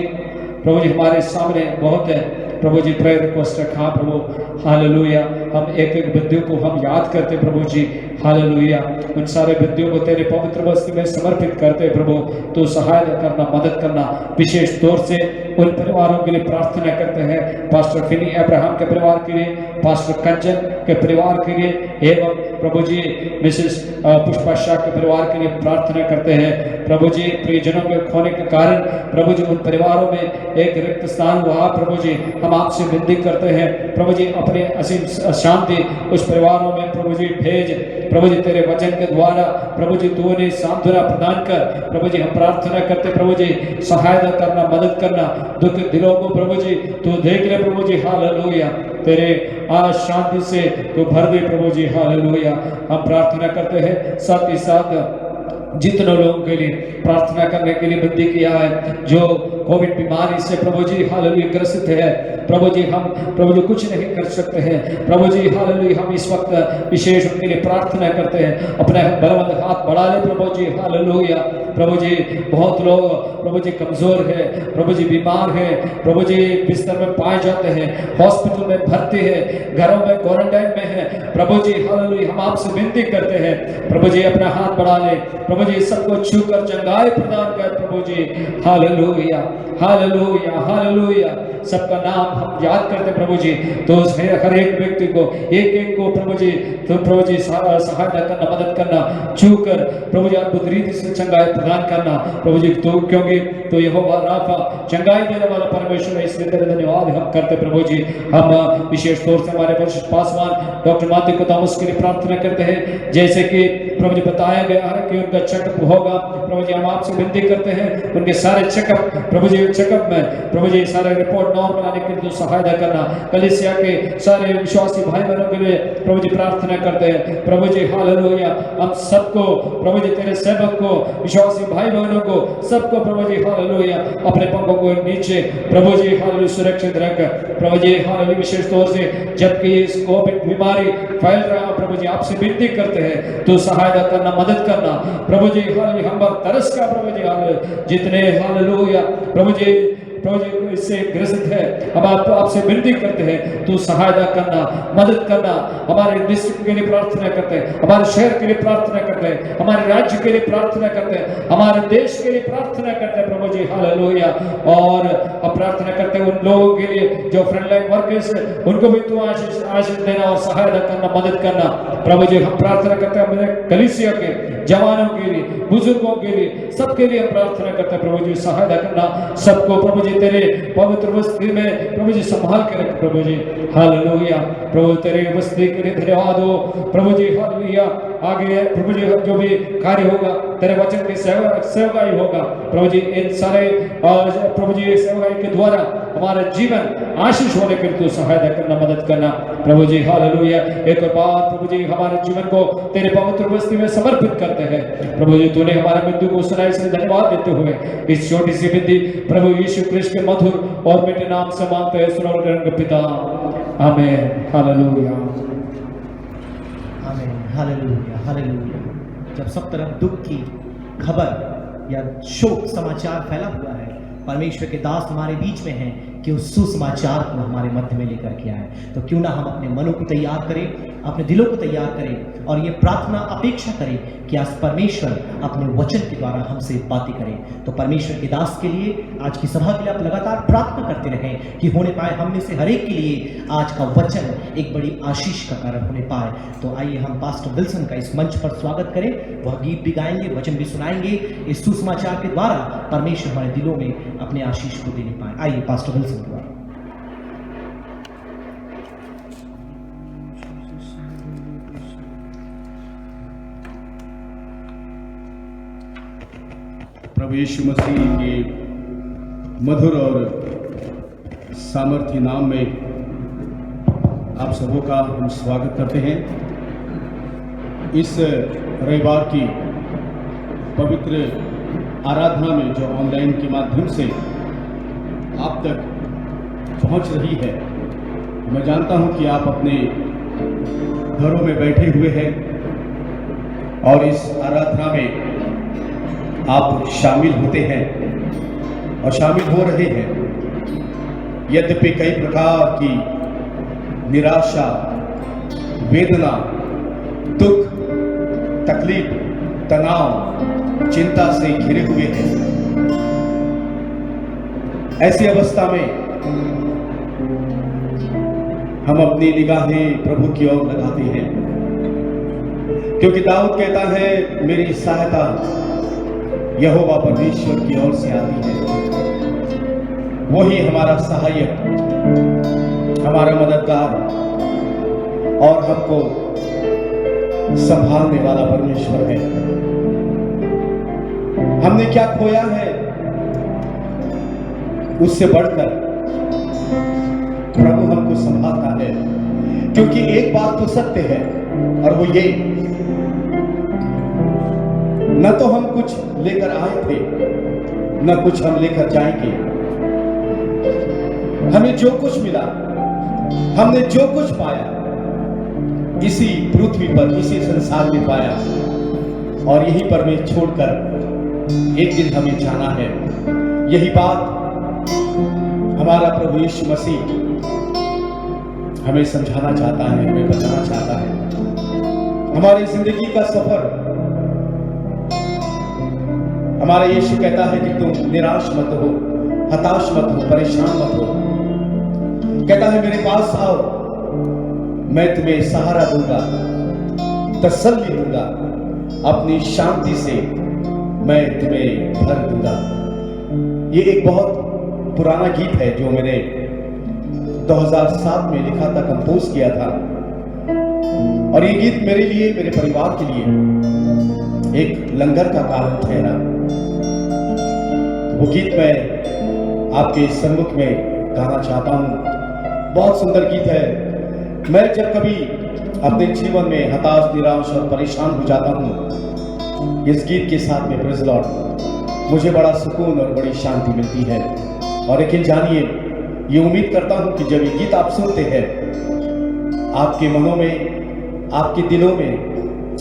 हमारे सामने बहुत है प्रभु जी प्रेयर रिक्वेस्ट रखा प्रभु। हालेलुया। हम एक एक बिंदु को हम याद करते प्रभु जी। हालेलुया। उन सारे बिंदुओं को तेरे पवित्र बस्ती में समर्पित करते प्रभु, तो सहायता करना, मदद करना। विशेष तौर से उन परिवारों के लिए प्रार्थना करते हैं, पास्टर फिनी अब्राहम के परिवार के लिए, पास्टर कंचन के परिवार के लिए, एवं प्रभु जी मिसेस पुष्पा शाह के परिवार के लिए प्रार्थना करते हैं प्रभु जी। प्रियजनों के खोने के कारण प्रभु जी उन परिवारों में एक रिक्त स्थान हुआ प्रभु जी। हम आपसे विनती करते हैं प्रभु जी, अपने असीम शांति उस परिवारों में प्रभु जी भेज प्रभु जी। तेरे वचन के द्वारा प्रभु जी तू उन्हें सांत्वना प्रदान कर प्रभु जी। हम प्रार्थना करते प्रभु जी, सहायता करना, मदद करना। दुख दिलों को प्रभु जी तू देख ले प्रभु जी। हालेलुया। तेरे आज शांति से तू भर दे प्रभु जी। हालेलुया। हम प्रार्थना करते हैं, साथ ही साथ जितने लोगों के लिए प्रार्थना करने के लिए विनती किया है, जो कोविड बीमारी से प्रभु जी हालेलुया ग्रसित है, प्रभु जी हम प्रभु जी कुछ नहीं कर सकते हैं, प्रभु जी हालेलुया हम इस वक्त विशेष उनके लिए प्रार्थना करते हैं। अपने बलवंत हाथ बढ़ा ले प्रभु जी हालेलुया। प्रभु जी बहुत लोग प्रभु जी कमजोर है, प्रभु जी बीमार है, प्रभु जी बिस्तर में पाए जाते हैं, हॉस्पिटल में भर्ती है, घरों में क्वारंटाइन में है, प्रभु जी हालेलुया हम आपसे विनती करते हैं प्रभु जी अपना हाथ बढ़ा ले, प्रभु जी सबको छूकर चंगाई प्रदान कर प्रभु जी हालेलुया हालेलुया हालेलुया। सबका नाम हम याद करते प्रभु जी, तो हर एक व्यक्ति को एक एक को प्रभु जी तो प्रभु जी सहायता करना, मदद करना, छूकर प्रभु जी अद्भुत रीति से चंगाई प्रदान करना प्रभु जी, तो क्योंकि तो यहोवा राफा चंगाई देने वाला परमेश्वर है, इसलिए तेरे धन्यवाद हम करते प्रभु जी। हम विशेष तौर से हमारे वरिष्ठ पासवान डॉक्टर माथ्यू कोतामस के लिए प्रार्थना करते हैं, जैसे कि प्रभु जी बताया गया है कि उनका चेकअप होगा, प्रभु जी हम आपसे विनती करते हैं उनके सारे चेकअप प्रभु जी चेकअप में प्रभु जी सारे रिपोर्ट नॉर्मल आने के लिए सहायता करना। कलीसिया के सारे विश्वासी भाई बहनों के लिए प्रभु जी प्रार्थना करते हैं प्रभु जी हालेलुया। हम सबको प्रभु जी तेरे सेवक को, विश्वासी भाई बहनों को, सबको प्रभु जी हालेलुया अपने पंखों को नीचे प्रभु जी हालेलुया सुरक्षित रख प्रभु जी हालेलुया। विशेष तौर से जबकि इस कोविड बीमारी फैल रहा प्रभु जी आपसे विनती करते हैं तो सहायता करना, मदद करना प्रभु जी हालेलुया। हम पर तरस का प्रभु जी हालेलुया जितने हालेलुया प्रभु जी इससे ग्रसित है, हम आपसे विनती करते हैं तो सहायता करना, मदद करना। हमारे डिस्ट्रिक्ट के लिए प्रार्थना करते हैं, हमारे शहर के लिए प्रार्थना करते हैं, हमारे राज्य के लिए प्रार्थना करते हैं, हमारे देश के लिए प्रार्थना करते हैं प्रभु जी हालेलुया। और हम प्रार्थना करते हैं उन लोगों के लिए जो फ्रंटलाइन वर्कर्स है, उनको भी तू आशीष देना और सहायता करना, मदद करना प्रभु जी। हम प्रार्थना करते हैं अपने कलीसिया के जवानों के लिए, बुजुर्गों के लिए, सबके लिए हम प्रार्थना करते हैं प्रभु जी सहायता करना सबको प्रभु जी तेरे पवित्र वस्ती में प्रभु जी संभाल के रख प्रभु जी हालेलुया। प्रभु तेरे वस्ती के लिए धन्यवाद हो प्रभु जी हालेलुया। आगे प्रभु जी जो भी कार्य होगा तेरे वचन की सेवकाई होगा प्रभु जी, इन सारे प्रभु जी सेवकाई के द्वारा हमारा जीवन आशीष होने के लिए तू सहायता करना, मदद करना प्रभु जी हालेलुया। एक और बात प्रभु जी हमारे जीवन को तेरे पवित्र वस्ती में समर्पित करते हैं प्रभु जी। तूने हमारे बिंदु को सुना, इसलिए धन्यवाद देते हुए इस छोटी सी विधि प्रभु यीशु कृष्ण के मधुर और मीठे नाम से मांगते हैं सुनो पिता, आमीन हालेलुया आमीन हालेलुया हालेलुया। जब सब तरफ दुख की खबर या शोक समाचार फैला हुआ है, परमेश्वर के दास हमारे बीच में हैं कि उस सुसमाचार को हमारे मध्य में लेकर के आए। तो क्यों ना हम अपने मनों को तैयार करें, अपने दिलों को तैयार करें और ये प्रार्थना अपेक्षा करें कि आज परमेश्वर अपने वचन के द्वारा हमसे बातें करें। तो परमेश्वर के दास के लिए, आज की सभा के लिए आप लगातार प्रार्थना करते रहें कि होने पाए हम में से हर एक के लिए आज का वचन एक बड़ी आशीष का कारण होने पाए। तो आइए हम पास्टर विल्सन का इस मंच पर स्वागत करें। वह गीत भी गाएंगे, वचन भी सुनाएंगे। इस सुसमाचार के द्वारा परमेश्वर हमारे दिलों में अपने आशीष को देने पाए। आइए पास्टर विल्सन के द्वारा। प्रभु यीशु मसीह के मधुर और सामर्थ्य नाम में आप सबों का हम स्वागत करते हैं। इस रविवार की पवित्र आराधना में जो ऑनलाइन के माध्यम से आप तक पहुंच रही है, मैं जानता हूं कि आप अपने घरों में बैठे हुए हैं और इस आराधना में आप शामिल होते हैं और शामिल हो रहे हैं। यद्यपि कई प्रकार की निराशा, वेदना, दुख, तकलीफ, तनाव, चिंता से घिरे हुए हैं, ऐसी अवस्था में हम अपनी निगाहें प्रभु की ओर लगाते हैं, क्योंकि दाऊद कहता है मेरी सहायता यहोवा परमेश्वर की ओर से आती है। वही हमारा सहायक, हमारा मददगार और हमको संभालने वाला परमेश्वर है। हमने क्या खोया है, उससे बढ़कर प्रभु हमको संभालता है। क्योंकि एक बात तो सत्य है और वो ये, न तो हम कुछ लेकर आए थे, न कुछ हम लेकर जाएंगे। हमें जो कुछ मिला, हमने जो कुछ पाया, इसी पृथ्वी पर, इसी संसार में पाया, और यहीं पर में छोड़कर एक दिन हमें जाना है। यही बात हमारा प्रभु यीशु मसीह हमें समझाना चाहता है, हमें बताना चाहता है। हमारी जिंदगी का सफर, हमारा यीशु कहता है कि तुम निराश मत हो, हताश मत हो, परेशान मत हो। कहता है मेरे पास आओ, मैं तुम्हें सहारा दूंगा, तसल्ली दूंगा, अपनी शांति से मैं तुम्हें भर दूंगा। ये एक बहुत पुराना गीत है जो मैंने 2007 में लिखा था, कंपोज किया था, और ये गीत मेरे लिए, मेरे परिवार के लिए एक लंगर का कारण ठहरा। वो गीत मैं आपके सम्मुख में गाना चाहता हूँ। बहुत सुंदर गीत है। मैं जब कभी अपने जीवन में हताश, निराश और परेशान हो जाता हूँ, इस गीत के साथ में, प्रेज़ लॉर्ड, मुझे बड़ा सुकून और बड़ी शांति मिलती है। और लेकिन जानिए, ये उम्मीद करता हूँ कि जब ये गीत आप सुनते हैं, आपके मनों में, आपके दिलों में,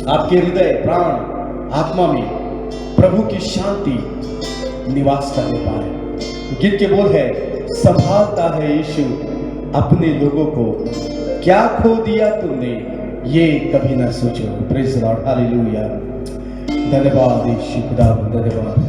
आपके हृदय, प्राण, आत्मा में प्रभु की शांति निवास करने पाए। गीत के बोल है, संभालता है यीशु अपने लोगों को, क्या खो दिया तुमने ये कभी ना सोचो। Praise the Lord, hallelujah. धन्यवाद यीशु खुदा, धन्यवाद।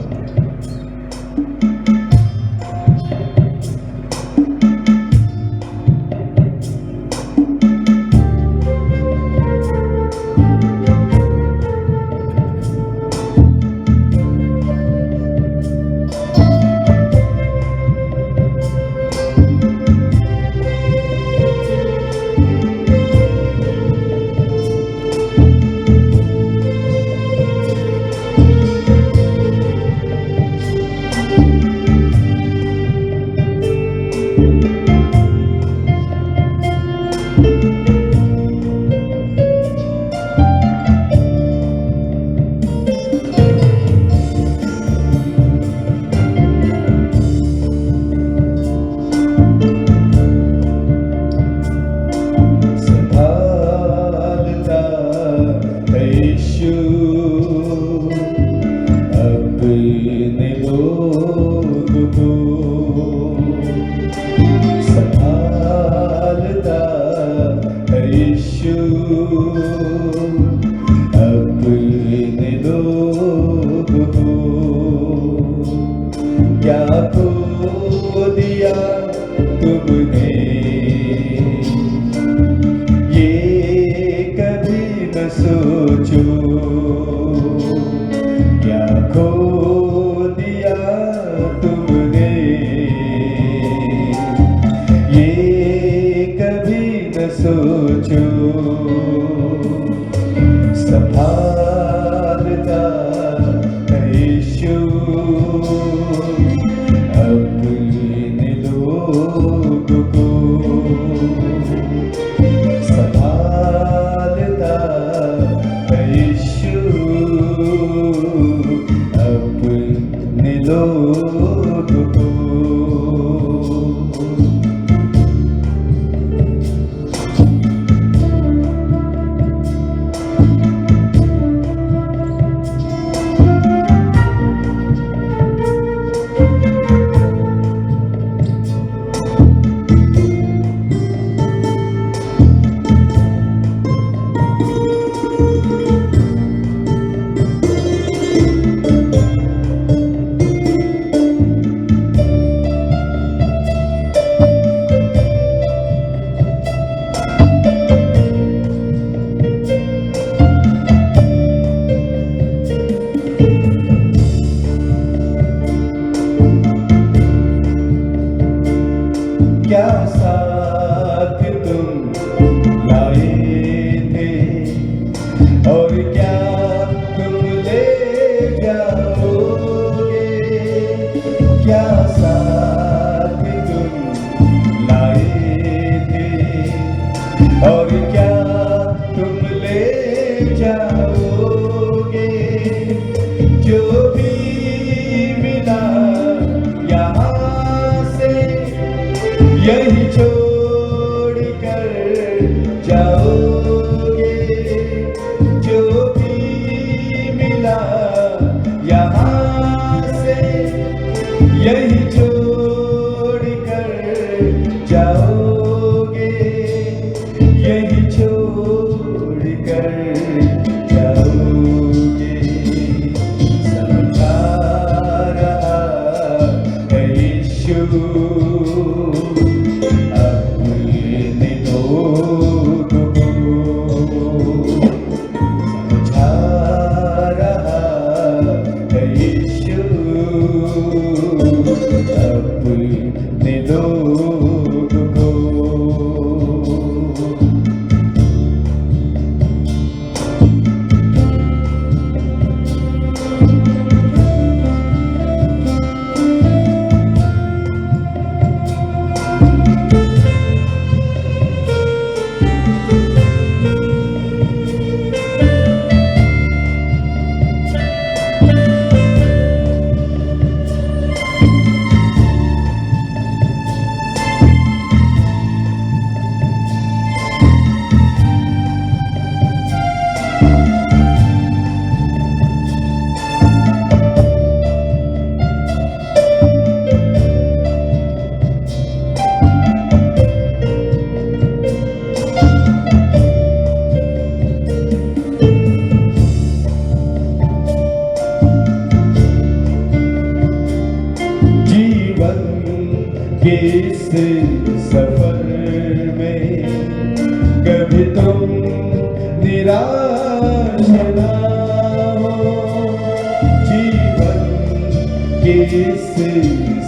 इस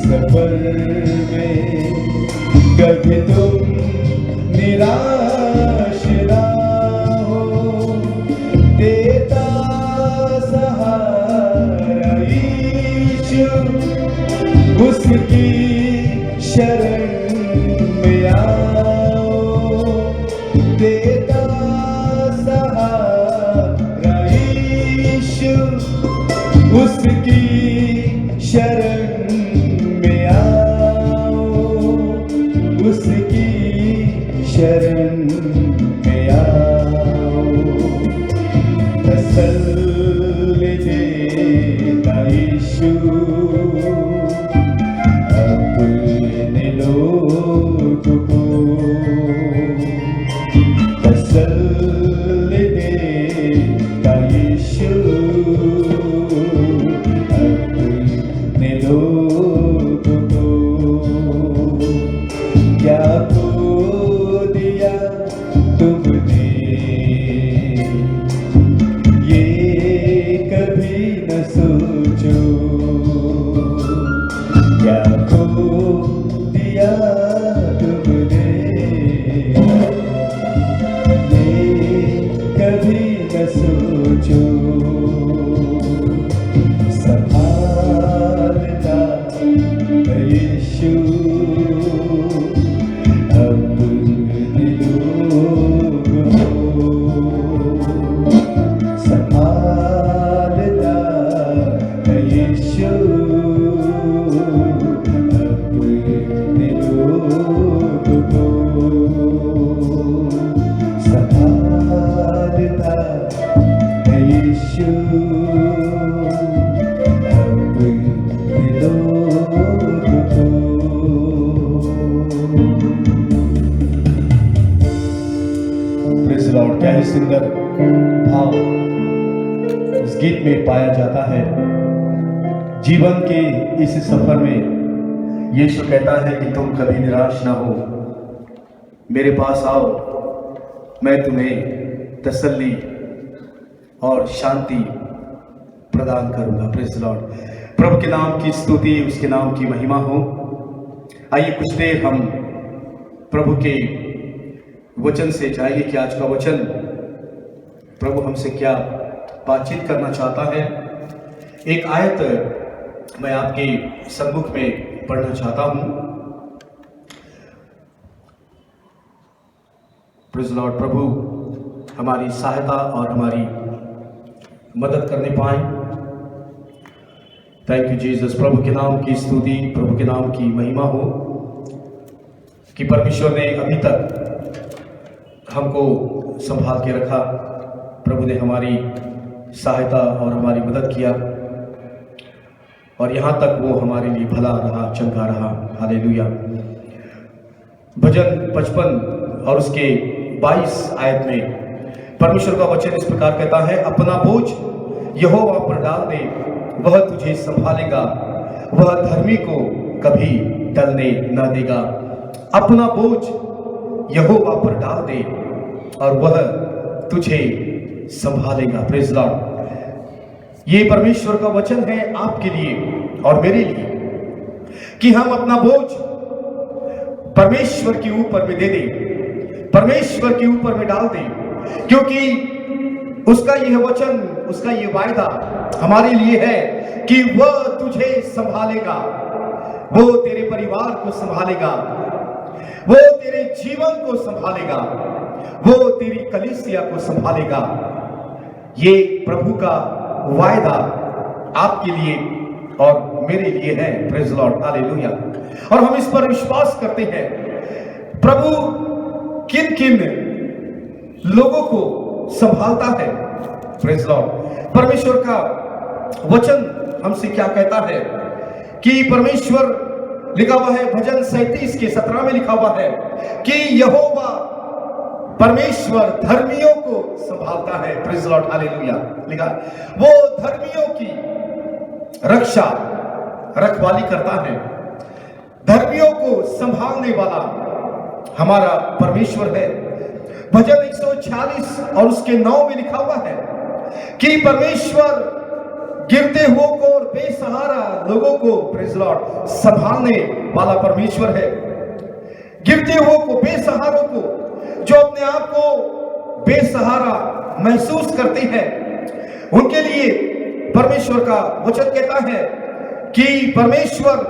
सफर में कभी तुम निराश ना हो, देता सहारा यीशु, उसकी शरण में आओ, देता सहारा यीशु, उसकी शरण में आओ, उसकी शरण में आओ। तसल्ली देता यीशु अपने लोगों को, तसल्ली देता यीशु अपने लोगों को। क्या खो दिया तुमने, ये कभी न सोचो, क्या खो दिया तुमने, ये कभी न सोचो। संभालता यीशु अपने लोगों को, संभालता यीशु अपने लोगों को, संभालता यीशु अपने लोगों को। Praise the Lord. क्या ही सुंदर भाव इस गीत में पाया जाता है। जीवन के इस सफर में यीशु कहता है कि तुम कभी निराश ना हो, मेरे पास आओ, मैं तुम्हें तसल्ली और शांति प्रदान करूंगा। Praise the Lord. प्रभु के नाम की स्तुति, उसके नाम की महिमा हो। आइए कुछ देर हम प्रभु के वचन से जाएंगे कि आज का वचन प्रभु हमसे क्या बातचीत करना चाहता है। एक आयत मैं आपके सम्मुख में पढ़ना चाहता हूं। Praise the Lord. प्रभु हमारी सहायता और हमारी मदद करने पाए। Thank you Jesus. प्रभु के नाम की स्तुति, प्रभु के नाम की महिमा हो कि परमेश्वर ने अभी तक हमको संभाल के रखा। प्रभु ने हमारी सहायता और हमारी मदद किया और यहाँ तक वो हमारे लिए भला रहा, चंगा रहा। हालेलुया। भजन 55 और उसके 22 आयत में परमेश्वर का वचन इस प्रकार कहता है, अपना बोझ यहोवा पर डाल दे, वह तुझे संभालेगा, वह धर्मी को कभी टलने न देगा। अपना बोझ यहोवा पर डाल दे और वह तुझे संभालेगा। Praise the Lord. ये परमेश्वर का वचन है आपके लिए और मेरे लिए कि हम अपना बोझ परमेश्वर के ऊपर में दे दें, परमेश्वर के ऊपर में डाल दें, क्योंकि उसका यह वचन, उसका यह वायदा हमारे लिए है कि वह तुझे संभालेगा, वो तेरे परिवार को संभालेगा, वो तेरे जीवन को संभालेगा, वो तेरी कलीसिया को संभालेगा। ये प्रभु का वायदा आपके लिए और मेरे लिए है। Praise the Lord. हालेलुया। और हम इस पर विश्वास करते हैं। प्रभु किन किन लोगों को संभालता है। Praise the Lord. परमेश्वर का वचन हमसे क्या कहता है कि परमेश्वर, लिखा हुआ है भजन 37 के 17 में लिखा हुआ है कि यहोवा परमेश्वर धर्मियों को संभालता है। Praise the Lord. हालेलुया। लिखा वो धर्मियों की रक्षा, रखवाली करता है। धर्मियों को संभालने वाला हमारा परमेश्वर है। भजन 146 और उसके 9 में लिखा हुआ है कि परमेश्वर गिरते हुओं को और बेसहारा लोगों को प्रेज़ लॉर्ड संभालने वाला परमेश्वर है। गिरते हुओं को, बेसहारों को, जो अपने आप को बेसहारा महसूस करते हैं, उनके लिए परमेश्वर का वचन कहता है कि परमेश्वर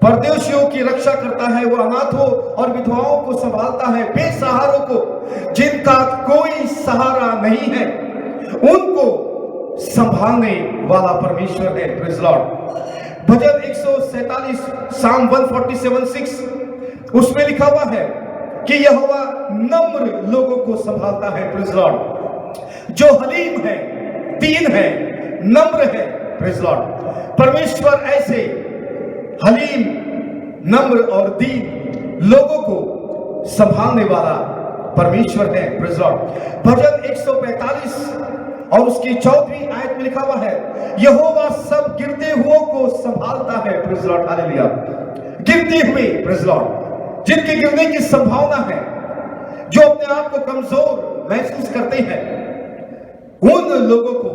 परदेशियों की रक्षा करता है, वो अनाथों और विधवाओं को संभालता है, बेसहारों को, जिनका कोई सहारा नहीं है, उनको संभालने वाला परमेश्वर है। Praise Lord. भजन 147 साम 147:6 उसमें लिखा हुआ है कि यहोवा नम्र लोगों को संभालता है। Praise Lord. जो हलीम है, दीन है, नम्र है। Praise Lord. परमेश्वर ऐसे हलीम, नम्र और दीन लोगों को संभालने वाला परमेश्वर है। Praise Lord. भजन 145 और उसकी 14वीं आयत में लिखा हुआ है, यहोवा सब गिरते हुओं को संभालता है। Praise Lord. हालेलुया। गिरते हुए, प्रेज़ लॉर्ड, जिनके गिरने की संभावना है, जो अपने आप को कमजोर महसूस करते हैं, उन लोगों को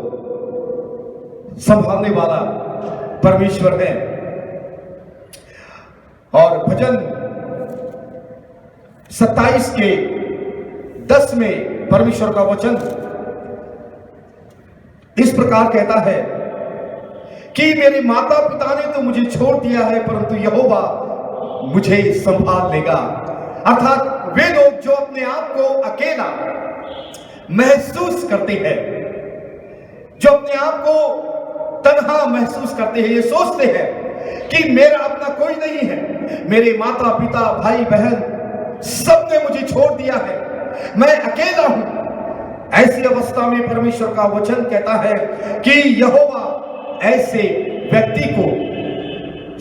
संभालने वाला परमेश्वर है। और भजन 27 के 10 में परमेश्वर का वचन इस प्रकार कहता है कि मेरे माता पिता ने तो मुझे छोड़ दिया है, परंतु यहोवा मुझे संभाल लेगा। अर्थात वे लोग जो अपने आप को अकेला महसूस करते हैं, जो अपने आप को तन्हा महसूस करते हैं, ये सोचते हैं कि मेरा अपना कोई नहीं है, मेरे माता पिता भाई बहन सब ने मुझे छोड़ दिया है, मैं अकेला हूं। ऐसी अवस्था में परमेश्वर का वचन कहता है कि यहोवा ऐसे व्यक्ति को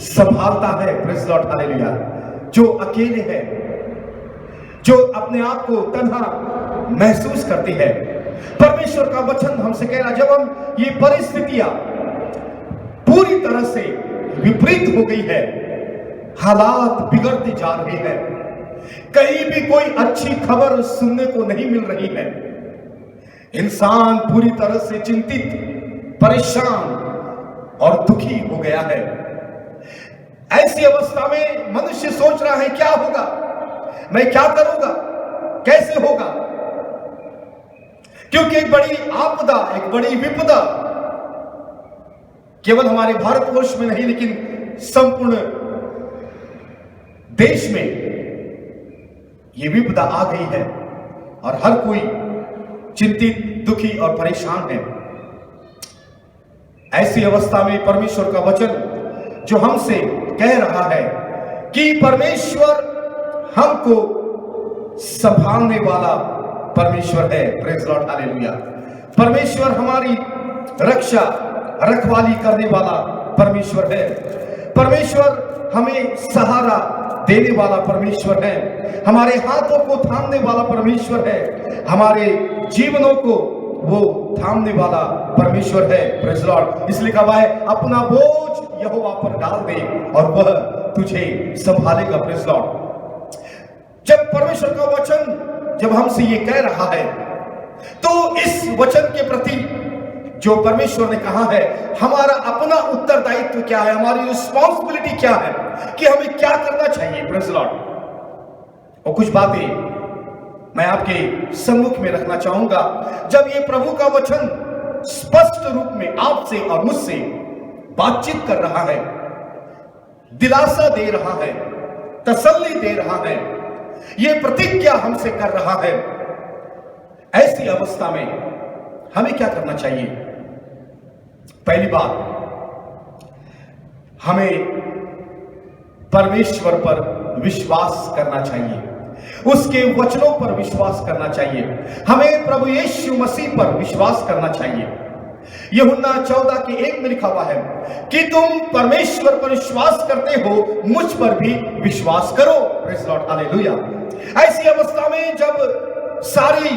संभालता है। Praise Lord. हालेलुया। जो अकेले हैं, जो अपने आप को तन्हा महसूस करते हैं, परमेश्वर का वचन हमसे कह रहा, जब हम ये परिस्थितियां पूरी तरह से विपरीत हो गई है, हालात बिगड़ते जा रहे हैं, कहीं भी कोई अच्छी खबर सुनने को नहीं मिल रही है, इंसान पूरी तरह से चिंतित, परेशान और दुखी हो गया है, ऐसी अवस्था में मनुष्य सोच रहा है क्या होगा, मैं क्या करूंगा, कैसे होगा, क्योंकि एक बड़ी आपदा, एक बड़ी विपदा केवल हमारे भारतवर्ष में नहीं लेकिन संपूर्ण देश में यह विपदा आ गई है और हर कोई चिंतित, दुखी और परेशान है। ऐसी अवस्था में परमेश्वर का वचन जो हमसे कह रहा है कि परमेश्वर हमको संभालने वाला परमेश्वर है। Praise Lord. हालेलुया। परमेश्वर हमारी रक्षा, रखवाली करने वाला परमेश्वर है। परमेश्वर हमें सहारा देने वाला परमेश्वर है, हमारे हाथों को थामने वाला परमेश्वर है, हमारे जीवनों को वो थामने वाला परमेश्वर है। Praise Lord. इसलिए कहा है अपना बोझ यहोवा पर डाल दे और वह तुझे संभालेगा। Praise Lord. जब परमेश्वर का वचन जब हमसे ये कह रहा है तो इस वचन के प्रति जो परमेश्वर ने कहा है, हमारा अपना उत्तरदायित्व क्या है, हमारी रिस्पॉन्सिबिलिटी क्या है कि हमें क्या करना चाहिए। Praise Lord. और कुछ बातें मैं आपके सम्मुख में रखना चाहूंगा। जब ये प्रभु का वचन स्पष्ट रूप में आपसे और मुझसे बातचीत कर रहा है, दिलासा दे रहा है, तसल्ली दे रहा है, ये प्रतिज्ञा हमसे कर रहा है, ऐसी अवस्था में हमें क्या करना चाहिए। पहली बात, हमें परमेश्वर पर विश्वास करना चाहिए, उसके वचनों पर विश्वास करना चाहिए, हमें प्रभु यीशु मसीह पर विश्वास करना चाहिए। यूहन्ना 14:1 में लिखा हुआ है कि तुम परमेश्वर पर विश्वास करते हो, मुझ पर भी विश्वास करो। Praise Lord. हालेलुया। ऐसी अवस्था में जब सारी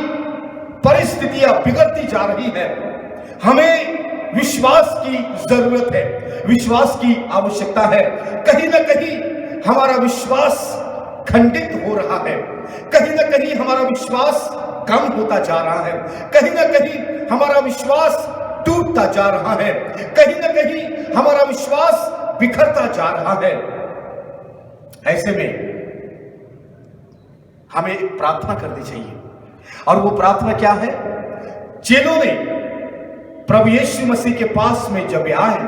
परिस्थितियां बिगड़ती जा रही है, हमें विश्वास की जरूरत है, विश्वास की आवश्यकता है। कहीं ना कहीं हमारा विश्वास खंडित हो रहा है, कहीं ना कहीं हमारा विश्वास कम होता जा रहा है, कहीं ना कहीं हमारा विश्वास टूटता जा रहा है, कहीं ना कहीं हमारा विश्वास बिखरता जा रहा है। ऐसे में हमें एक प्रार्थना करनी चाहिए, और वो प्रार्थना क्या है? चेलों ने प्रभु यीशु मसीह के पास में जब आए,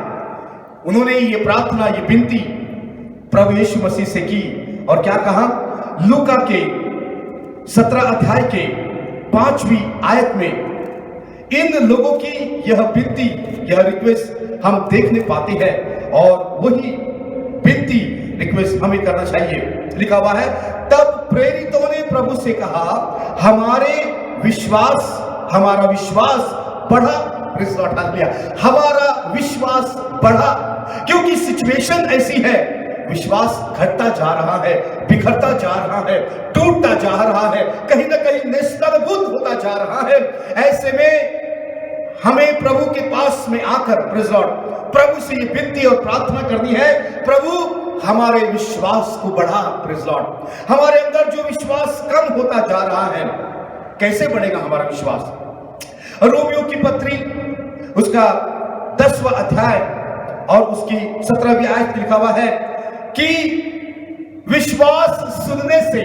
उन्होंने ये प्रार्थना, ये विनती प्रभु यीशु मसीह से की, और क्या कहा? लूका के 17 अध्याय के 5वीं आयत में इन लोगों की यह विनती, यह रिक्वेस्ट हम देखने पाते हैं, और वही विनती, रिक्वेस्ट हमें करना चाहिए। लिखा हुआ है, तब प्रेरितों ने प्रभु से कहा, हमारा विश्वास बढ़ा। हमारा विश्वास बढ़ा, क्योंकि सिचुएशन ऐसी है, विश्वास घटता जा रहा है, बिखरता जा रहा है, टूटता जा रहा है, कहीं ना कहीं निस्तरबुद्ध होता जा रहा है। ऐसे में हमें प्रभु के पास में आकर प्रेज़ लॉर्ड, प्रभु से ये विनती और प्रार्थना करनी है, प्रभु हमारे विश्वास को बढ़ा। प्रेज़ लॉर्ड, हमारे अंदर जो विश्वास कम होता जा रहा है, कैसे बढ़ेगा हमारा विश्वास? रोमियो की पत्री उसका 10वां अध्याय और उसकी 17वीं आयत लिखा हुआ है कि विश्वास सुनने से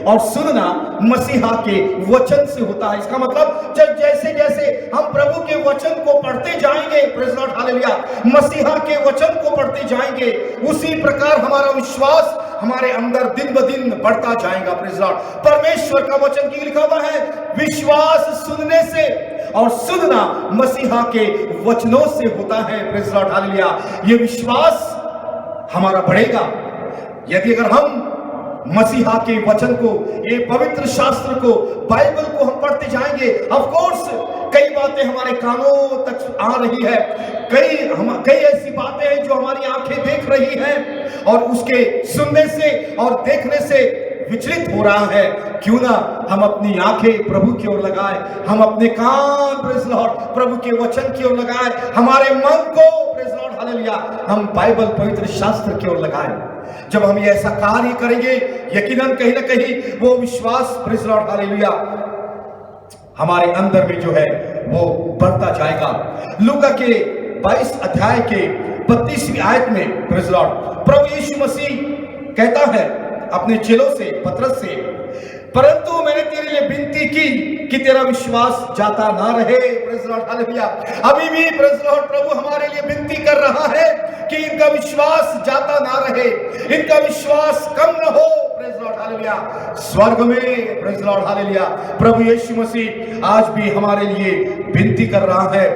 और सुनना मसीहा के वचन से होता है। इसका मतलब जब जैसे जैसे हम प्रभु के वचन को पढ़ते जाएंगे, प्रेज़ लॉर्ड, हालेलुया, मसीहा के वचन को पढ़ते जाएंगे, उसी प्रकार हमारा विश्वास हमारे अंदर दिन ब दिन बढ़ता जाएगा। प्रेज़ लॉर्ड, परमेश्वर का वचन की लिखा हुआ है, विश्वास सुनने से और सुनना मसीहा के वचनों से होता है। प्रेज़ लॉर्ड, हालेलुया, ये विश्वास हमारा बढ़ेगा यदि अगर हम मसीहा के वचन को, ये पवित्र शास्त्र को, बाइबल को हम पढ़ते जाएंगे। ऑफ कोर्स कई बातें हमारे कानों तक आ रही है, कई ऐसी बातें हैं जो हमारी आंखें देख रही हैं, और उसके सुनने से और देखने से विचलित हो रहा है। क्यों ना हम अपनी आंखें प्रभु की ओर लगाएं, हम अपने कान, प्रेज़ लॉर्ड, प्रभु के वचन की ओर लगाएं, हमारे मन को, प्रेज़ लॉर्ड, हालेलुया, हम बाइबल, पवित्र शास्त्र की ओर लगाएं। जब हम ये ऐसा कार्य करेंगे, यकीनन कहीं ना कहीं वो विश्वास, प्रेज़ लॉर्ड, हालेलुया, हमारे अंदर में जो है वो बढ़ता जाएगा। लूका के 22 अध्याय के 32वीं आयत में, प्रेज़ लॉर्ड, प्रभु यीशु मसीह कहता है अपने चेलों से, पतरस से, परंतु मैंने तेरे लिए विनती की कि तेरा विश्वास जाता ना रहे। प्रेज़ लॉर्ड, हालेलुया, अभी भी प्रेज़ लॉर्ड, प्रभु हमारे लिए विनती कर रहा है कि इनका विश्वास जाता ना रहे, इनका विश्वास कम न हो। प्रेज़ लॉर्ड, हालेलुया, स्वर्ग में, प्रेज़ लॉर्ड, हालेलुया, प्रभु यीशु मसीह आज भी हमारे लिए विनती कर रहा है,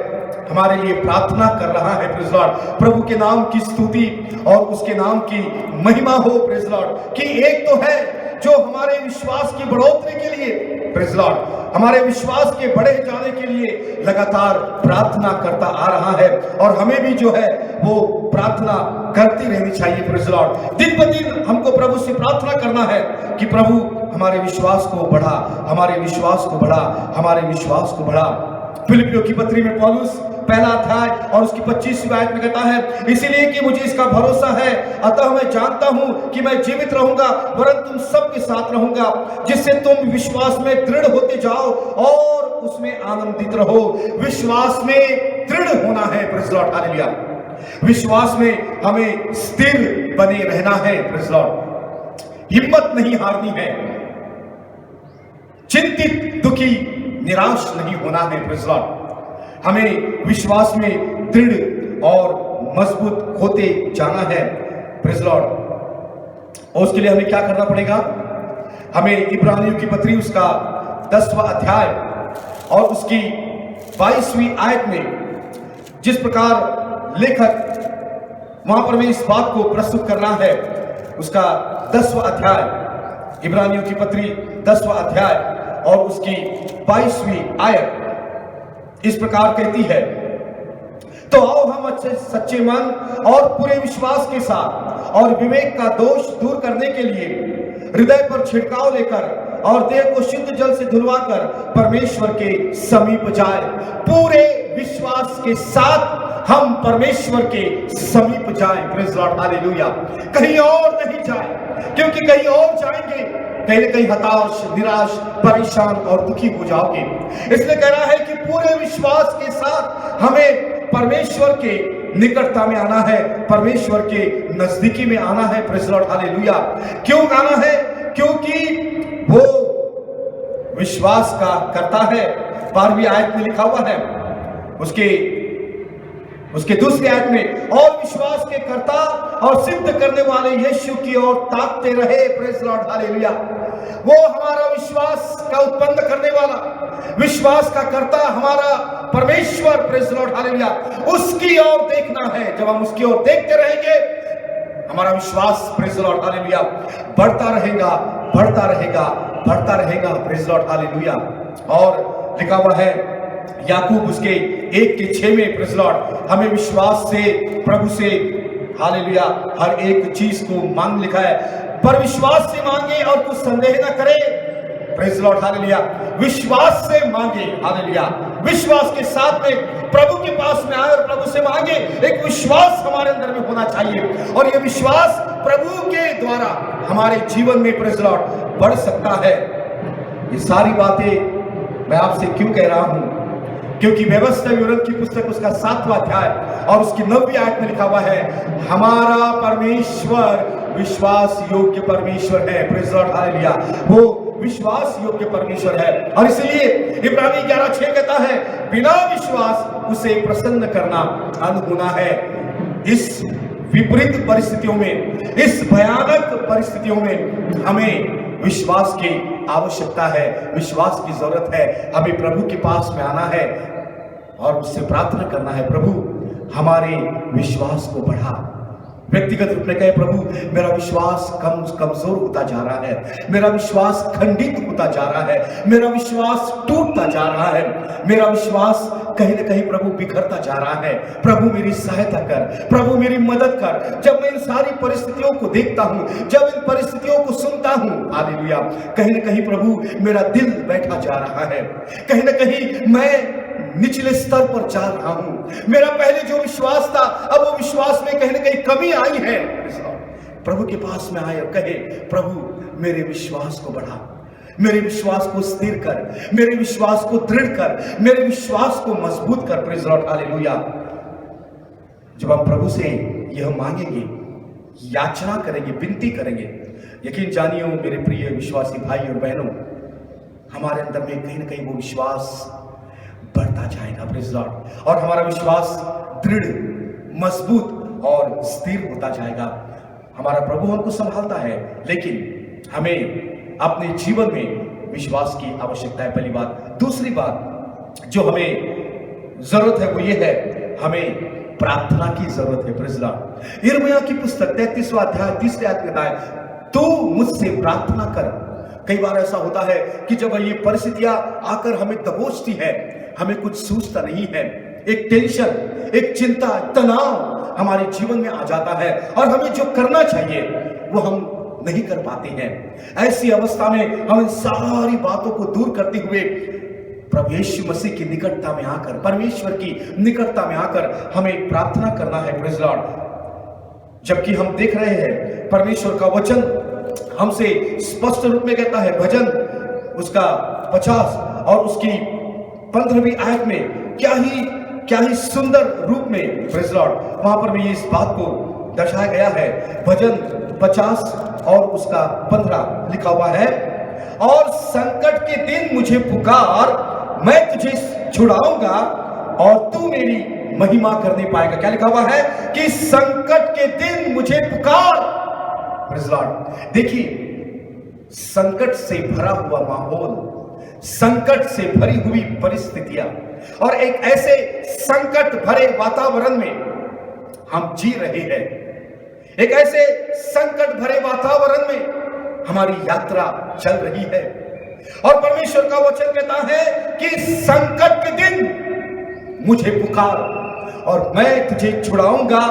हमारे लिए प्रार्थना कर रहा है। प्रेज़ लॉर्ड, प्रभु के नाम की स्तुति और उसके नाम की महिमा हो। प्रेज़ लॉर्ड, कि एक तो है जो हमारे विश्वास की बढ़ोतरी के लिए, प्रेज़ लॉर्ड, हमारे विश्वास के बढ़े जाने के लिए लगातार प्रार्थना करता आ रहा है, और हमें भी जो है वो प्रार्थना करती रहनी चाहिए। प्रेज़ लॉर्ड, दिन ब दिन हमको प्रभु से प्रार्थना करना है कि प्रभु हमारे विश्वास को बढ़ा, हमारे विश्वास को बढ़ा, हमारे विश्वास को बढ़ा। फिलिपियों की पत्री में पौलुस 1 अध्याय और उसकी 25वीं आयत में कहता है, इसीलिए कि मुझे इसका भरोसा है, अतः मैं जानता हूं कि मैं जीवित रहूंगा वरन तुम सबके साथ रहूंगा, जिससे तुम विश्वास में दृढ़ होते जाओ और उसमें आनंदित रहो। विश्वास में दृढ़ होना है। प्रेज़ लॉर्ड, हालेलुया, विश्वास में हमें स्थिर बने रहना है। प्रेज़ लॉर्ड, हिम्मत नहीं हारनी है, चिंतित, दुखी, निराश नहीं होना है। प्रेज़ लॉर्ड, हमें विश्वास में दृढ़ और मजबूत होते जाना है। प्रेज़ लॉर्ड, और उसके लिए हमें क्या करना पड़ेगा? हमें इब्रानियों की पत्री उसका 10वां अध्याय और उसकी 22वीं आयत में जिस प्रकार लेखक वहां पर मैं इस बात को प्रस्तुत कर रहा है, उसका 10वां अध्याय, इब्रानियों की पत्री 10वां अध्याय और उसकी 22वीं आयत इस प्रकार कहती है, तो आओ हम अच्छे सच्चे मन और पूरे विश्वास के साथ और विवेक का दोष दूर करने के लिए हृदय पर छिड़काव लेकर और देह को शुद्ध जल से धुलवाकर परमेश्वर के समीप जाए। पूरे विश्वास के साथ हम परमेश्वर के समीप जाएं। प्रेज़ लॉर्ड, हालेलुया, कहीं और नहीं जाए, क्योंकि कहीं और जाएंगे कहीं ना कहीं हताश, निराश, परेशान और दुखी हो जाओगे। इसलिए कह रहा है कि पूरे विश्वास के साथ हमें परमेश्वर के निकटता में आना है, परमेश्वर के नजदीकी में आना है। Praise the Lord, hallelujah. क्यों आना है? क्योंकि वो विश्वास का करता है। 12वीं आयत में लिखा हुआ है, उसके दूसरी आयत में, और विश्वास के कर्ता और सिद्ध करने वाले यीशु की ओर ताकते रहे। Praise the Lord, hallelujah. वो हमारा विश्वास का उत्पन्न करने वाला, विश्वास का कर्ता हमारा परमेश्वर, प्रेज़ द लॉर्ड, हालेलुया, उसकी ओर देखना है। जब हम उसकी ओर देखते रहेंगे, हमारा विश्वास, प्रेज़ द लॉर्ड, हालेलुया, बढ़ता रहेगा, बढ़ता रहेगा, बढ़ता रहेगा। Praise the Lord, hallelujah. और लिखा हुआ है याकूब उसके 1:6 में, प्रेज़ द लॉर्ड, हमें विश्वास से प्रभु से, हालेलुया, हर एक चीज को मांग लिखा है, पर विश्वास से मांगे और कुछ संदेह न करे। Praise the Lord, hallelujah. विश्वास से मांगे, हालेलुया, विश्वास के साथ में प्रभु के पास में आए और प्रभु से मांगे। एक विश्वास हमारे अंदर में होना चाहिए, और यह विश्वास प्रभु के द्वारा हमारे जीवन में, प्रेज़ द लॉर्ड, बढ़ सकता है। ये सारी बातें मैं आपसे क्यों कह रहा हूं? क्योंकि व्यवस्था विवरण की पुस्तक उसका 7वां अध्याय और उसकी 9वीं आयत में लिखा हुआ है, हमारा परमेश्वर विश्वास योग्य परमेश्वर है। Praise the Lord, hallelujah. वो विश्वास योग्य परमेश्वर है, और इसलिए इब्रानी 11:6 कहता है, बिना विश्वास उसे प्रसन्न करना अनहोना है। इस विपरीत परिस्थितियों में, इस भयानक परिस्थितियों में हमें विश्वास की आवश्यकता है, विश्वास की जरूरत है। हमें प्रभु के पास में आना है और उससे प्रार्थना करना है, प्रभु हमारे विश्वास को बढ़ा। व्यक्तिगत रूप में कहे, प्रभु मेरा विश्वास कमजोर होता जा रहा है, मेरा विश्वास खंडित होता जा रहा है, मेरा विश्वास टूटता जा रहा है, मेरा विश्वास कहीं ना कहीं प्रभु बिखरता जा रहा है। प्रभु मेरी सहायता कर, प्रभु मेरी मदद कर। जब मैं इन सारी परिस्थितियों को देखता हूं, जब इन परिस्थितियों को सुनता हूं, हालेलुया, कहीं ना कहीं प्रभु मेरा दिल बैठा जा रहा है, कहीं ना कहीं मैं निचले स्तर पर जा रहा हूं। मेरा पहले जो विश्वास था, अब वो विश्वास में कहीं ना कहीं कमी आई है। प्रभु के पास में आए और कहे, प्रभु मेरे विश्वास को बढ़ा, मेरे विश्वास को स्थिर कर, मेरे विश्वास को दृढ़ कर, मेरे विश्वास को मजबूत कर। Praise the Lord, hallelujah. जब हम प्रभु से यह मांगेंगे, याचना करेंगे, विनती करेंगे, यकीन जानिए मेरे प्रिय विश्वासी भाई और बहनों, हमारे अंदर में कहीं ना कहीं वो विश्वास बढ़ता जाएगा। Praise the Lord. और हमारा विश्वास दृढ़, मजबूत और स्थिर होता जाएगा। हमारा प्रभु हमको संभालता है, लेकिन हमें अपने जीवन में विश्वास की आवश्यकता है, पहली बात। दूसरी बात जो हमें जरूरत है वो ये है, हमें प्रार्थना की जरूरत है। Praise the Lord. यिर्मयाह की पुस्तक 33वां अध्याय 3री आयत में है, तू मुझसे प्रार्थना कर। कई बार ऐसा होता है कि जब ये परिस्थितियां आकर हमें दबोचती है, हमें कुछ सूझता नहीं है, एक टेंशन, एक चिंता, तनाव हमारे जीवन में आ जाता है, और हमें जो करना चाहिए वो हम नहीं कर पाते हैं। ऐसी अवस्था में हम इन सारी बातों को दूर करते हुए प्रभु यीशु मसीह की निकटता में आकर, परमेश्वर की निकटता में आकर हमें प्रार्थना करना है। Praise the Lord. जबकि हम देख रहे हैं परमेश्वर का वचन हमसे स्पष्ट रूप में कहता है, भजन उसका 50 और उसकी 15वीं आयत में क्या ही सुंदर रूप में, प्रेज़ द लॉर्ड, वहां पर भी इस बात को दर्शाया गया है। भजन 50 और उसका 15 लिखा हुआ है, और संकट के दिन मुझे पुकार, मैं तुझे छुड़ाऊंगा और तू मेरी महिमा करने पाएगा। क्या लिखा हुआ है? कि संकट के दिन मुझे पुकार। Praise the Lord. देखिए, संकट से भरा हुआ माहौल, संकट से भरी हुई परिस्थितियां, और एक ऐसे संकट भरे वातावरण में हम जी रहे हैं। एक ऐसे संकट भरे वातावरण में हमारी यात्रा चल रही है, और परमेश्वर का वचन कहता है कि संकट के दिन मुझे पुकार और मैं तुझे छुड़ाऊंगा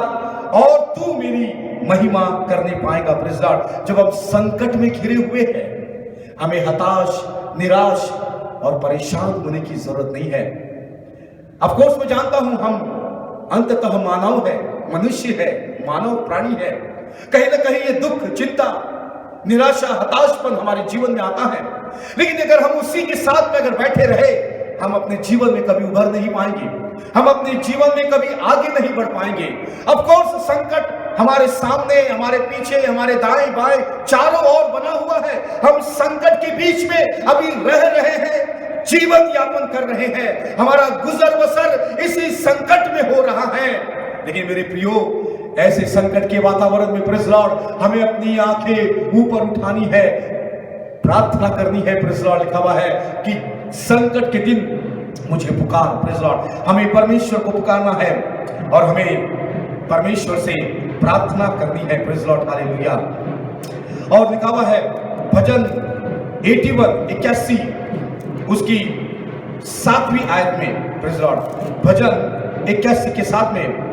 और तू मेरी महिमा करने पाएगा। Praise the Lord. जब हम संकट में घिरे हुए हैं, हमें हताश, निराश और परेशान होने की जरूरत नहीं है। ऑफ कोर्स मैं जानता हूं हम अंततः मानव है, मनुष्य है, मानव प्राणी है। कहीं ना कहीं ये दुख, चिंता, निराशा, हताशपन हमारे जीवन में आता है, लेकिन अगर हम उसी के साथ में अगर बैठे रहे, हम अपने जीवन में कभी उभर नहीं पाएंगे, हम अपने जीवन में कभी आगे नहीं बढ़ पाएंगे। ऑफ कोर्स संकट हमारे सामने, हमारे पीछे, हमारे दाएं बाएं चारों ओर बना हुआ है। हम संकट के बीच में अभी रह रहे हैं, जीवन यापन कर रहे हैं, हमारा गुजर बसर इसी संकट में हो रहा है। लेकिन मेरे प्रियो, ऐसे संकट के वातावरण में प्रेज़ लॉर्ड हमें अपनी आंखें ऊपर उठानी है, प्रार्थना करनी है। प्रेज़ लॉर्ड लिखा हुआ है कि संकट के दिन मुझे पुकार। प्रेज़ लॉर्ड हमें परमेश्वर को पुकारना है और हमें परमेश्वर से प्रार्थना करनी है। Praise Lord hallelujah. और लिखा हुआ है भजन 81 उसकी 7वीं आयत में, प्रेज़ लॉर्ड भजन 81 के 7 में,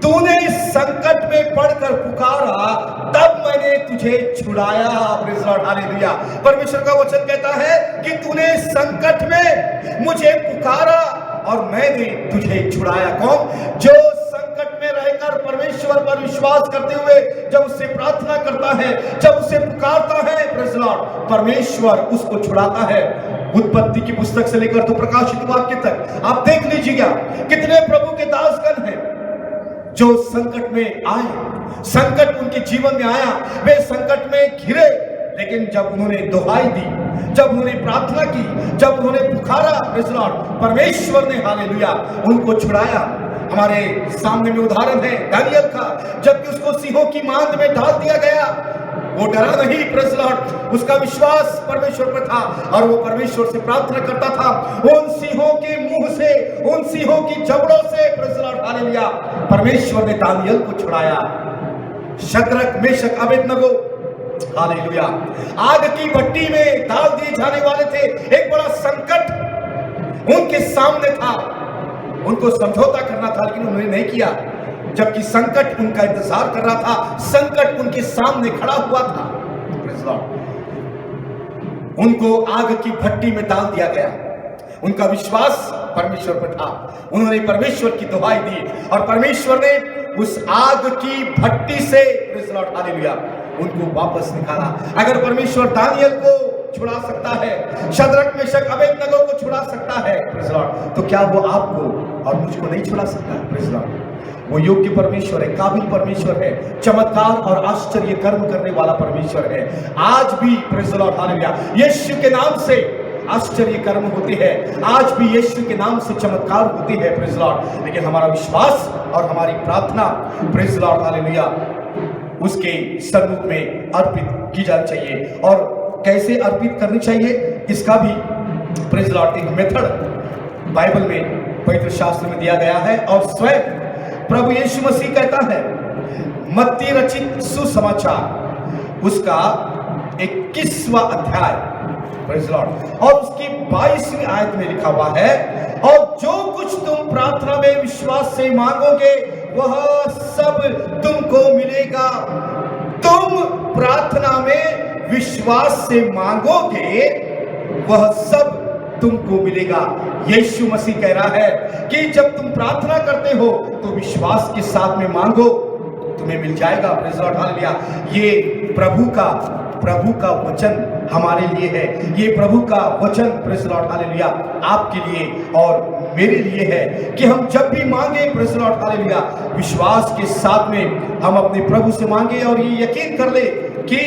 तूने इस संकट में पड़कर पुकारा तब मैंने तुझे छुड़ाया। Praise Lord hallelujah. परमेश्वर का वचन कहता है कि तूने इस संकट में मुझे पुकारा और मैंने तुझे छुड़ाया। कौन? जो संकट में रहकर परमेश्वर पर विश्वास करते हुए जब उससे प्रार्थना करता है, जब उससे पुकारता है, प्रेज़ लॉर्ड परमेश्वर उसको छुड़ाता है। उत्पत्ति की पुस्तक से लेकर तो प्रकाशित वाक्य तक आप देख लीजिएगा कितने प्रभु के दासगण हैं जो संकट में आए, संकट उनके जीवन में आया, वे संकट में घिरे, लेकिन जब उन्होंने दुहाई दी, जब उन्होंने प्रार्थना की, जब उन्होंने पुकारा, प्रेज़ लॉर्ड परमेश्वर ने हालेलुया उनको छुड़ाया। हमारे सामने में उदाहरण है दानियल का, जबकि उसको सिंहों की मांद में डाल दिया गया, वो डरा नहीं। प्रेज़ लॉर्ड उसका विश्वास परमेश्वर पर था और वो परमेश्वर से प्रार्थना करता था। उन सिंहों के मुंह से, उन सिंहों की जबड़ों से, प्रेज़ लॉर्ड हालेलुया, परमेश्वर ने दानियल को छुड़ाया। शद्रक, मेशक, अबेदनगो, हालेलुया, आग की भट्टी में डाल दिए जाने वाले थे। एक बड़ा संकट उनके सामने था, उनको समझौता करना था, लेकिन उन्होंने नहीं किया। जबकि संकट उनका इंतजार कर रहा था, संकट उनके सामने खड़ा हुआ था, प्रेज़ लॉर्ड उनको आग की भट्टी में डाल दिया गया। उनका विश्वास परमेश्वर पर था, उन्होंने परमेश्वर की दुहाई दी और परमेश्वर ने उस आग की भट्टी से, प्रेज़ लॉर्ड हालेलुया, उनको वापस निकाला। अगर परमेश्वर दानियल को छुड़ा सकता है, शद्रक, मेशक, अबेदनगो को छुड़ा सकता है, प्रेज़ लॉर्ड, तो क्या वो आपको और मुझको नहीं छुड़ा सकता? प्रेज़ लॉर्ड वो योग्य परमेश्वर है, काबिल परमेश्वर है, चमत्कार और आश्चर्य कर्म करने वाला परमेश्वर है। आज भी प्रेज़ द लॉर्ड हालेलुया यीशु के नाम से आश्चर्य कर्म होते हैं, आज भी यीशु के नाम से चमत्कार होते हैं, प्रेज़ द लॉर्ड। लेकिन हमारा विश्वास और हमारी प्रार्थना, प्रेज़ द लॉर्ड हालेलुया, उसके सन्मुख में अर्पित की जानी चाहिए। और कैसे अर्पित करनी चाहिए, इसका भी प्रेज़ द लॉर्ड एक मेथड बाइबल में, पवित्र शास्त्र में दिया गया है। और स्वयं प्रभु यीशु मसीह कहता है, मत्ती रचित सुसमाचार उसका 21वां अध्याय, प्रेज़ लॉर्ड, और उसकी 22वीं आयत में लिखा हुआ है, और जो कुछ तुम प्रार्थना में विश्वास से मांगोगे वह सब तुमको मिलेगा। तुम प्रार्थना में विश्वास से मांगोगे वह सब तुमको मिलेगा। यीशु मसीह कह रहा है कि जब तुम प्रार्थना करते हो तो विश्वास के साथ में मांगो, तुम्हें मिल जाएगा। Praise the Lord hallelujah. ये प्रभु का वचन हमारे लिए है, ये प्रभु का वचन, प्रेज़ द लॉर्ड हालेलुया, आपके लिए और मेरे लिए है कि हम जब भी मांगे, प्रेज़ द लॉर्ड हालेलुया, विश्वास के साथ में हम अपने प्रभु से मांगे और ये यकीन कर ले कि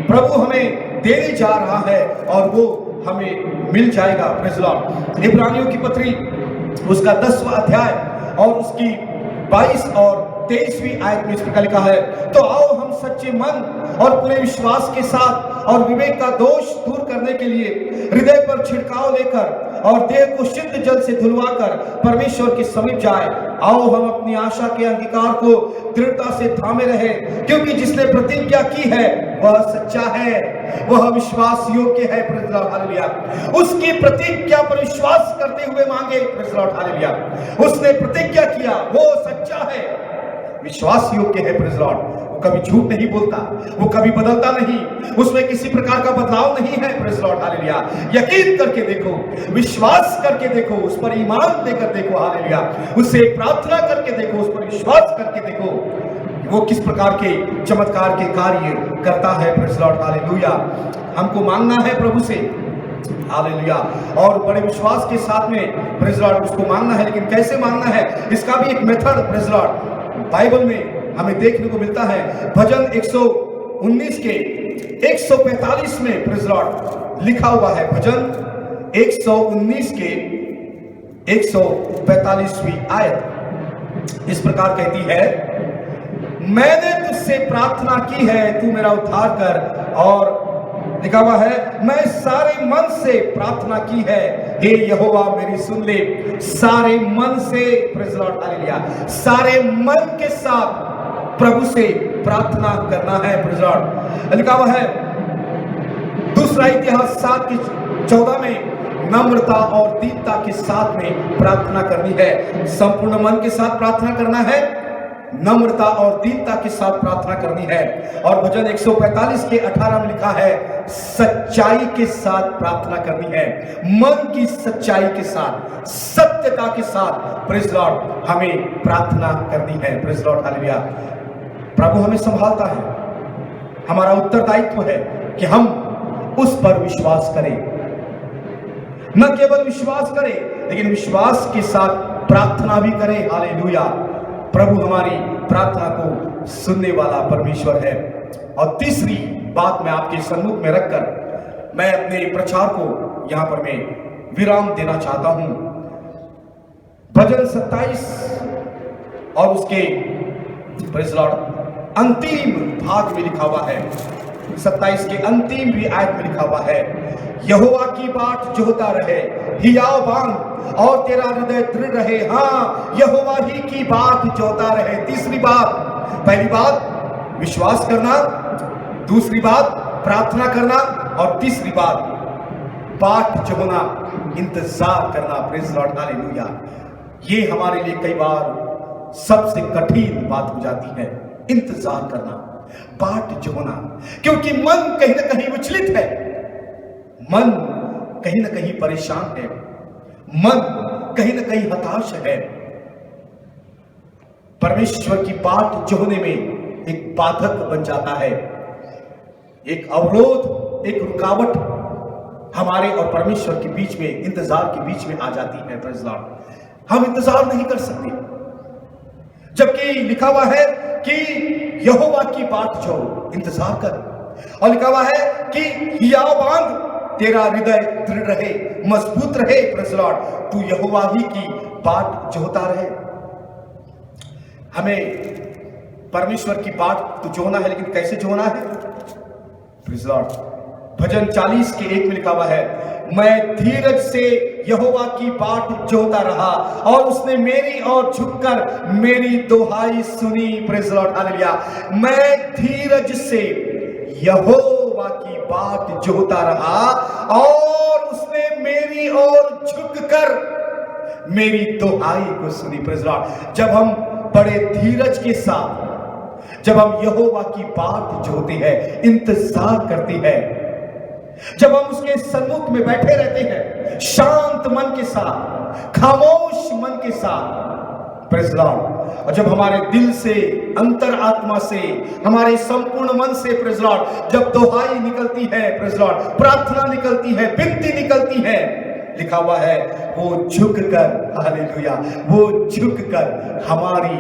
प्रभु हमें देने जा रहा है और वो हमें मिल जाएगा। Praise the Lord. इब्रानियों की पत्री उसका 10वां अध्याय और उसकी 22 और 23वीं आयत में इस प्रकार लिखा है, तो आओ हम सच्चे मन और पूरे विश्वास के साथ और विवेक का दोष दूर करने के लिए हृदय पर छिड़काव लेकर और देह को शुद्ध जल से धुलवाकर परमेश्वर के समीप जाए। आओ हम अपनी आशा के अंगीकार को दृढ़ता से थामे रहे, क्योंकि जिसने प्रतिज्ञा की है वह सच्चा है, वह विश्वास योग्य है। Praise the Lord hallelujah. उसकी प्रतिज्ञा पर विश्वास करते हुए मांगे। Praise the Lord hallelujah. उसने प्रतिज्ञा किया, वो सच्चा है, विश्वास योग्य है। Praise the Lord. वो कभी झूठ नहीं बोलता, वो कभी बदलता नहीं, उसमें किसी प्रकार का बदलाव नहीं है। Praise the Lord hallelujah. यकीन करके देखो, विश्वास करके देखो, उस पर ईमान देकर देखो, हालेलुया, उससे प्रार्थना करके देखो, उस पर विश्वास करके देखो वो किस प्रकार के चमत्कार के कार्य करता है। Praise the Lord hallelujah. हमको मांगना है प्रभु से, हालेलुया। और बड़े विश्वास के साथ में प्रेज लॉर्ड उसको मांगना है, लेकिन कैसे मांगना है इसका भी एक मेथड प्रेज लॉर्ड बाइबल में हमें देखने को मिलता है। भजन 119 के 145 में प्रेज लॉर्ड लिखा हुआ है। भजन 119 के 145वीं आयत इस प्रकार कहती है, मैंने तुझसे प्रार्थना की है, तू मेरा उद्धार कर। और लिखा हुआ है, मैं सारे मन से प्रार्थना की है, हे यहोवा मेरी सुन ले। सारे मन से, प्रेज़ लॉर्ड, हालेलुया, सारे मन के साथ प्रभु से प्रार्थना करना है। प्रेज़ लॉर्ड, लिखा हुआ है दूसरा इतिहास 7:14 में, नम्रता और दीनता के साथ में प्रार्थना करनी है। संपूर्ण मन के साथ प्रार्थना करना है, नम्रता और दीनता के साथ प्रार्थना करनी है। और भजन 145 के 18 में लिखा है, सच्चाई के साथ प्रार्थना करनी है, मन की सच्चाई के साथ, सत्यता के साथ प्रेज़ लॉर्ड हमें प्रार्थना करनी है। Praise Lord, hallelujah. प्रभु हमें संभालता है, हमारा उत्तरदायित्व है कि हम उस पर विश्वास करें, न केवल विश्वास करें लेकिन विश्वास के साथ प्रार्थना भी करें। हालेलुया। प्रभु हमारी प्रार्थना को सुनने वाला परमेश्वर है। और तीसरी बात मैं आपके सम्मुख में रखकर मैं अपने प्रचार को यहां पर मैं विराम देना चाहता हूं। भजन 27 और उसके प्रेज़ लॉर्ड अंतिम भाग में लिखा हुआ है, 27 के अंतिम भी आयत में लिखा हुआ है, यहोवा की बाट जोहता रहे, हियाव बांध और तेरा हृदय दृढ़ रहे। हाँ, यहोवा ही की बाट जोहता रहे। तीसरी बात, पहली बात विश्वास करना, दूसरी बात प्रार्थना करना, और तीसरी बात बाट जोहना, इंतजार करना। Praise Lord, hallelujah. ये हमारे लिए कई बार सबसे कठिन बात हो जाती है, इंतजार करना, बाट जोहना, क्योंकि मन कहीं ना कहीं विचलित है, मन कहीं ना कहीं परेशान है, मन कहीं ना कहीं हताश है। परमेश्वर की बाट जोहने में एक बाधक बन जाता है, एक अवरोध, एक रुकावट हमारे और परमेश्वर के बीच में, इंतजार के बीच में आ जाती है। प्रेज़ लॉर्ड, हम इंतजार नहीं कर सकते, जबकि लिखा हुआ है कि यहोवा की बाट जो, इंतजार कर। और लिखा हुआ है कि हियाव बांध, तेरा हृदय दृढ़ रहे, मजबूत रहे। प्रेज़ लॉर्ड, तू यहोवा ही की बाट जोहता रहे। हमें परमेश्वर की बाट तो जोहना है, लेकिन कैसे जोहना है? प्रेज़ लॉर्ड, भजन 40 के 1 में लिखा हुआ है, मैं धीरज से यहोवा की बाट जोहता रहा और उसने मेरी ओर झुककर मेरी दुहाई सुनी। Praise Lord, hallelujah. मैं धीरज से यहोवा की बाट जोहता रहा और उसने मेरी ओर झुककर मेरी दुहाई को सुनी। प्रेज़ लॉर्ड, जब हम बड़े धीरज के साथ, जब हम यहोवा की बाट जोहते हैं, इंतजार करते हैं, जब हम उसके सम्मुख में बैठे रहते हैं शांत मन के साथ, खामोश मन के साथ, प्रेज़ लॉर्ड, और जब हमारे दिल से, अंतर आत्मा से, हमारे संपूर्ण मन से, प्रेज़ लॉर्ड, जब दुहाई निकलती है, प्रेज़ लॉर्ड, प्रार्थना निकलती है, विनती निकलती है, लिखा हुआ है वो झुककर, हालेलुया, वो झुककर हमारी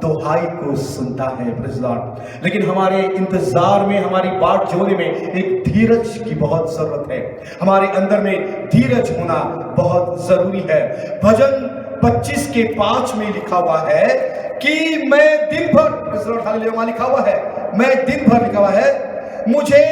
दुहाई को सुनता है। प्रेज़ लॉर्ड, लेकिन हमारे इंतजार में, हमारी बाट जोहने में एक धीरज की बहुत जरूरत है, हमारे अंदर में धीरज होना बहुत जरूरी है। भजन 25 के 5 में लिखा हुआ है कि मैं दिन भर, प्रेज़ लॉर्ड, हालेलुया, लिखा हुआ है, मैं दिन भर, लिखा हुआ है, मुझे,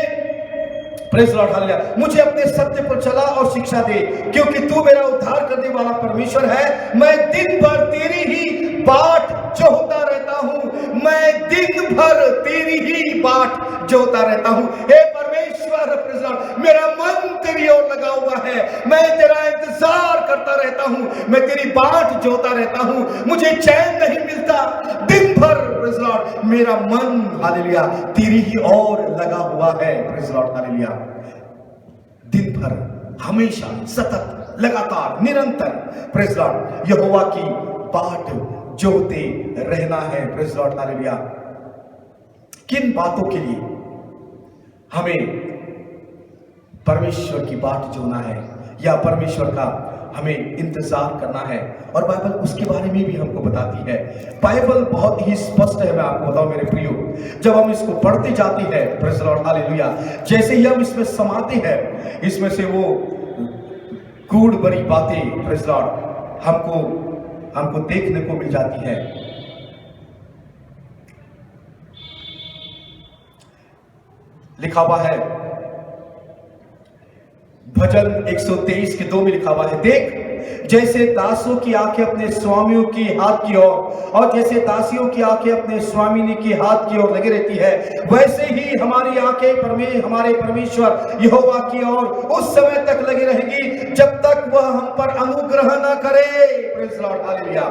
प्रेज़ लॉर्ड, हालेलुया, मुझे अपने सत्य पर चला और शिक्षा दे, क्योंकि तू मेरा उद्धार करने वाला परमेश्वर है। मैं दिन भर तेरी ही बाट जोहता रहता हूं, मैं दिन भर तेरी ही बाट जोहता रहता हूं। हे परमेश्वर, प्रेज़ लॉर्ड, मेरा मन तेरी ओर लगा हुआ है, मैं तेरा इंतजार करता रहता हूं, मैं तेरी बाट जोहता रहता हूं, मुझे चैन नहीं मिलता दिन भर। प्रेज़ लॉर्ड, मेरा मन, हालेलुया, तेरी ही ओर लगा हुआ है। प्रेज़ लॉर्ड, हालेलुया, दिन भर, हमेशा, सतत, लगातार, निरंतर, प्रेज़ लॉर्ड, यहोवा की बाट जोहते रहना है। Praise Lord, hallelujah. किन बातों के लिए हमें परमेश्वर की बाट जोना है या परमेश्वर का हमें इंतजार करना है। और बाइबल उसके बारे में भी हमको बताती है। बाइबल बहुत ही स्पष्ट है, मैं आपको बताऊं मेरे प्रियो, जब हम इसको पढ़ते जाते हैं, प्रेज़ द लॉर्ड, हालेलुया, जैसे ही हम इसमें समाते हैं, इसमें से वो गूढ़ बड़ी बातें, प्रेज़ द लॉर्ड, हमको देखने को मिल जाती है। लिखा हुआ है भजन 123 के 2 में लिखा हुआ है, देख जैसे दासों की आंखें अपने स्वामियों की हाथ की ओर और जैसे दासियों की आंखें अपने स्वामिनी की हाथ की ओर लगी रहती है, वैसे ही हमारी आंखें हमारे परमेश्वर यहोवा की ओर उस समय तक लगी रहेगी जब तक वह हम पर अनुग्रह न करे। Praise the Lord, hallelujah.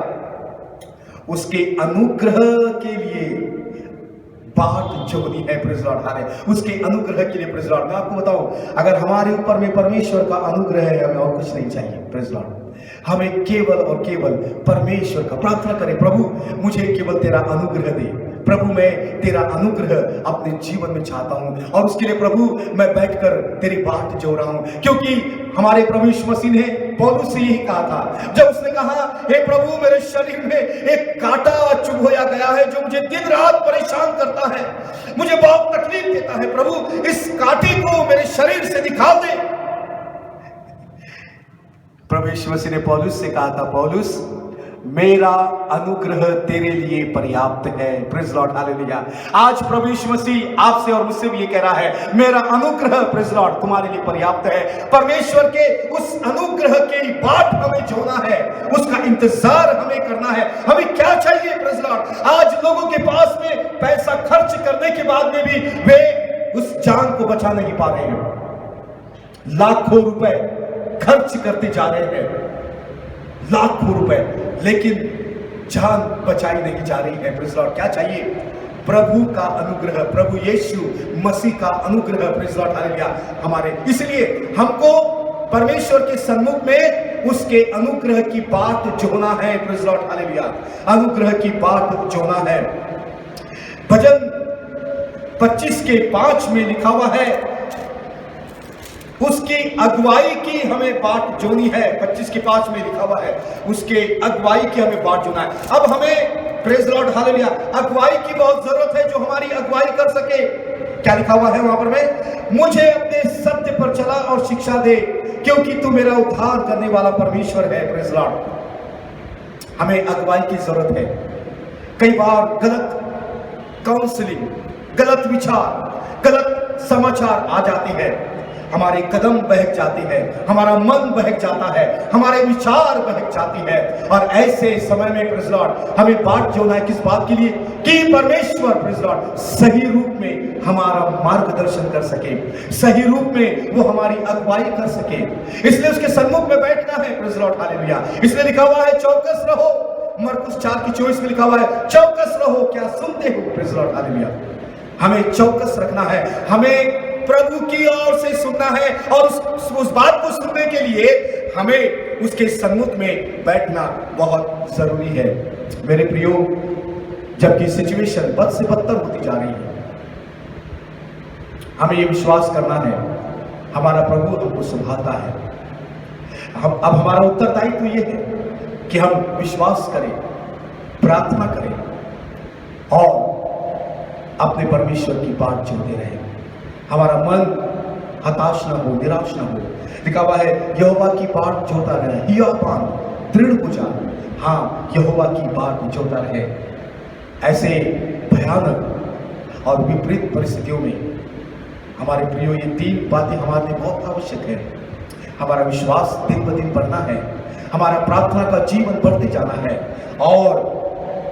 उसके अनुग्रह के लिए बाट जोनी है, प्रेज़ द लॉर्ड, हालेलुया। उसके अनुग्रह के लिए, प्रेज़ द लॉर्ड, मैं आपको बताऊं, अगर हमारे ऊपर में परमेश्वर का अनुग्रह है, हमें और कुछ नहीं चाहिए। प्रेज़ द लॉर्ड, हमें केवल और केवल परमेश्वर का प्रार्थना करें, प्रभु मुझे केवल तेरा अनुग्रह दे, प्रभु मैं तेरा अनुग्रह अपने जीवन में चाहता हूं। और उसके लिए प्रभु मैं बैठकर तेरी बाट जो रहा हूं, क्योंकि हमारे प्रभु यीशु मसीह ने पौलुस से यही कहा था, जब उसने कहा हे प्रभु मेरे शरीर में एक कांटा चुभोया गया है जो मुझे दिन रात परेशान करता है, मुझे बहुत तकलीफ देता है, प्रभु इस कांटे को मेरे शरीर से निकाल दे। प्रभु यीशु मसीह ने पौलुस से कहा था, पौलुस मेरा अनुग्रह तेरे लिए पर्याप्त है। Praise the Lord, hallelujah. आज प्रभु यीशु मसीह आपसे और मुझसे भी ये कह रहा है, मेरा अनुग्रह, प्रेज़ द लॉर्ड, तुम्हारे लिए पर्याप्त है। परमेश्वर के उस अनुग्रह की बाट हमें जोना है, उसका इंतजार हमें करना है। हमें क्या चाहिए, प्रेज़ द लॉर्ड? आज लोगों के पास में पैसा खर्च करने के बाद में भी वे उस जान को बचा नहीं पा रहे हैं। लाखों रुपए खर्च करते जा रहे हैं, लाखों रुपए, लेकिन जान बचाई नहीं जा रही है। प्रेज़ द लॉर्ड, क्या चाहिए? प्रभु का अनुग्रह, प्रभु यीशु मसीह का अनुग्रह, प्रेज़ द लॉर्ड, हालेलुया, हमारे। इसलिए हमको परमेश्वर के सम्मुख में उसके अनुग्रह की बाट जोना है। प्रेज़ द लॉर्ड, हालेलुया, अनुग्रह की बाट जोना है। भजन 25 के 5 में लिखा हुआ है, उसकी अगुवाई की हमें बाट जोनी है। 25 के 5 में लिखा हुआ है, उसके अगुवाई की हमें बाट जोना है। अब हमें, प्रेज़ द लॉर्ड, हालेलुया, अगुवाई की बहुत जरूरत है जो हमारी अगुवाई कर सके। क्या लिखा हुआ है वहां पर में? मुझे अपने सत्य पर चला और शिक्षा दे, क्योंकि तू मेरा उद्धार करने वाला परमेश्वर है। प्रेज़ द लॉर्ड, हमें अगुवाई की जरूरत है। कई बार गलत काउंसलिंग, गलत विचार, गलत समाचार आ जाते हैं, हमारे कदम बहक जाते हैं, हमारा मन बहक जाता है, हमारे विचार बहक जाती है। और ऐसे समय में, प्रेज़ द लॉर्ड, हमें बाट जोना है किस बात के लिए? कि परमेश्वर, प्रेज़ द लॉर्ड, सही रूप में हमारा मार्गदर्शन कर सके, सही रूप में वो हमारी अगुवाई कर सके। इसलिए उसके सम्मुख में बैठना है। Praise the Lord, hallelujah. इसलिए लिखा हुआ है, चौकस रहो। मरकुस 4:24 में लिखा हुआ है, चौकस रहो, क्या सुनते हो? Praise the Lord, hallelujah. हमें चौकस रखना है, हमें प्रभु की ओर से सुनना है, और उस बात को सुनने के लिए हमें उसके सम्मुख में बैठना बहुत जरूरी है। मेरे प्रियो, जबकि सिचुएशन बद से बदतर होती जा रही है, हमें यह विश्वास करना है हमारा प्रभु हमको संभालता है। अब हमारा उत्तरदायित्व यह है कि हम विश्वास करें, प्रार्थना करें और अपने परमेश्वर की बाट जोड़ते रहें। हमारा मन हताश न हो, निराश न हो। लिखा हुआ है, यहोवा की बाट जोता रहे, हियापान दृढ़ हो जा। हाँ, यहोवा की बाट जोता रहे। ऐसे भयानक और विपरीत परिस्थितियों में हमारे प्रियो, ये 3 बातें हमारे लिए बहुत आवश्यक है। हमारा विश्वास दिन ब दिन बढ़ना है, हमारा प्रार्थना का जीवन बढ़ते जाना है, और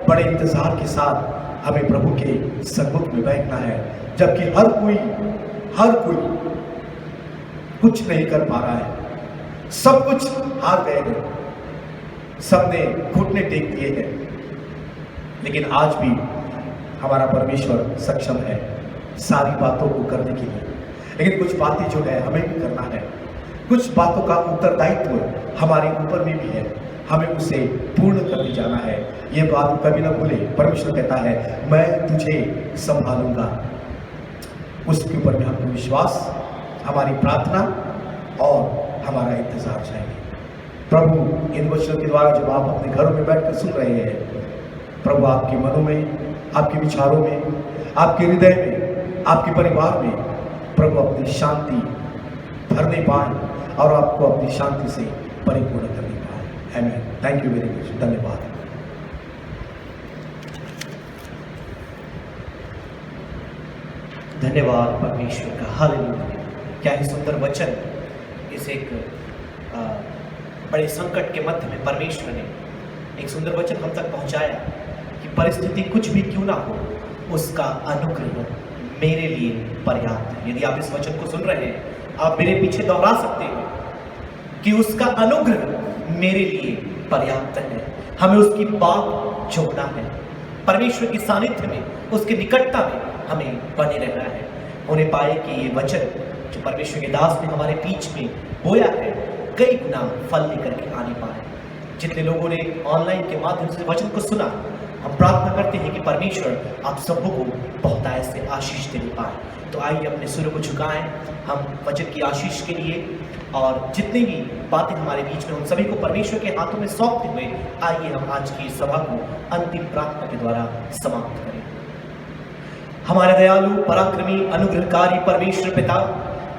बड़े इंतजार के साथ हमें प्रभु के सम्मुख में बैठना है। जबकि हर कोई कुछ नहीं कर पा रहा है, सब कुछ हार गए हैं, सबने घुटने टेक दिए हैं, लेकिन आज भी हमारा परमेश्वर सक्षम है सारी बातों को करने के लिए। लेकिन कुछ बातें जो है हमें भी करना है, कुछ बातों का उत्तरदायित्व हमारे ऊपर में भी है, हमें उसे पूर्ण करके जाना है। ये बात कभी ना भूले, परमेश्वर कहता है मैं तुझे संभालूंगा। उसके ऊपर में हमको विश्वास हमारी प्रार्थना और हमारा इंतजार चाहिए। प्रभु, इन वचनों के द्वारा जब आप अपने घरों में बैठकर सुन रहे हैं, प्रभु आपके मनों में, आपके विचारों में, आपके हृदय में, आपके परिवार में प्रभु अपनी शांति भरने पाए और आपको अपनी शांति से परिपूर्ण करने पाए। आमीन। Thank you very much. धन्यवाद। धन्यवाद परमेश्वर का। हालेलुया। क्या ही सुंदर वचन। इस एक बड़े संकट के मध्य में परमेश्वर ने एक सुंदर वचन हम तक पहुंचाया कि परिस्थिति कुछ भी क्यों ना हो, उसका अनुग्रह मेरे लिए पर्याप्त है। यदि आप इस वचन को सुन रहे हैं, आप मेरे पीछे दोहरा सकते हैं कि उसका अनुग्रह मेरे लिए पर्याप्त है। हमें उसकी बात जोड़ना है, परमेश्वर की सानिध्य में, उसके निकटता में हमें बने रहना है। होने पाए कि ये वचन जो परमेश्वर के दास ने हमारे बीच में बोया है, कई गुना फल लेकर के आने पाए। जितने लोगों ने ऑनलाइन के माध्यम से वचन को सुना, हम प्रार्थना करते हैं कि परमेश्वर आप सबों को बहुत ऐसे आशीष देने पाए। तो आइए अपने सुरों को झुकाएं, हम वचन की आशीष के लिए और जितनी भी बातें हमारे बीच में उन सभी को परमेश्वर के हाथों में सौंपते हुए आइए हम आज की सभा को अंतिम प्रार्थना के द्वारा समाप्त करें। हमारे दयालु, पराक्रमी, अनुग्रहकारी परमेश्वर पिता,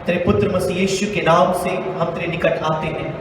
तेरे पुत्र मसीह यीशु के नाम से हम तेरे निकट आते हैं।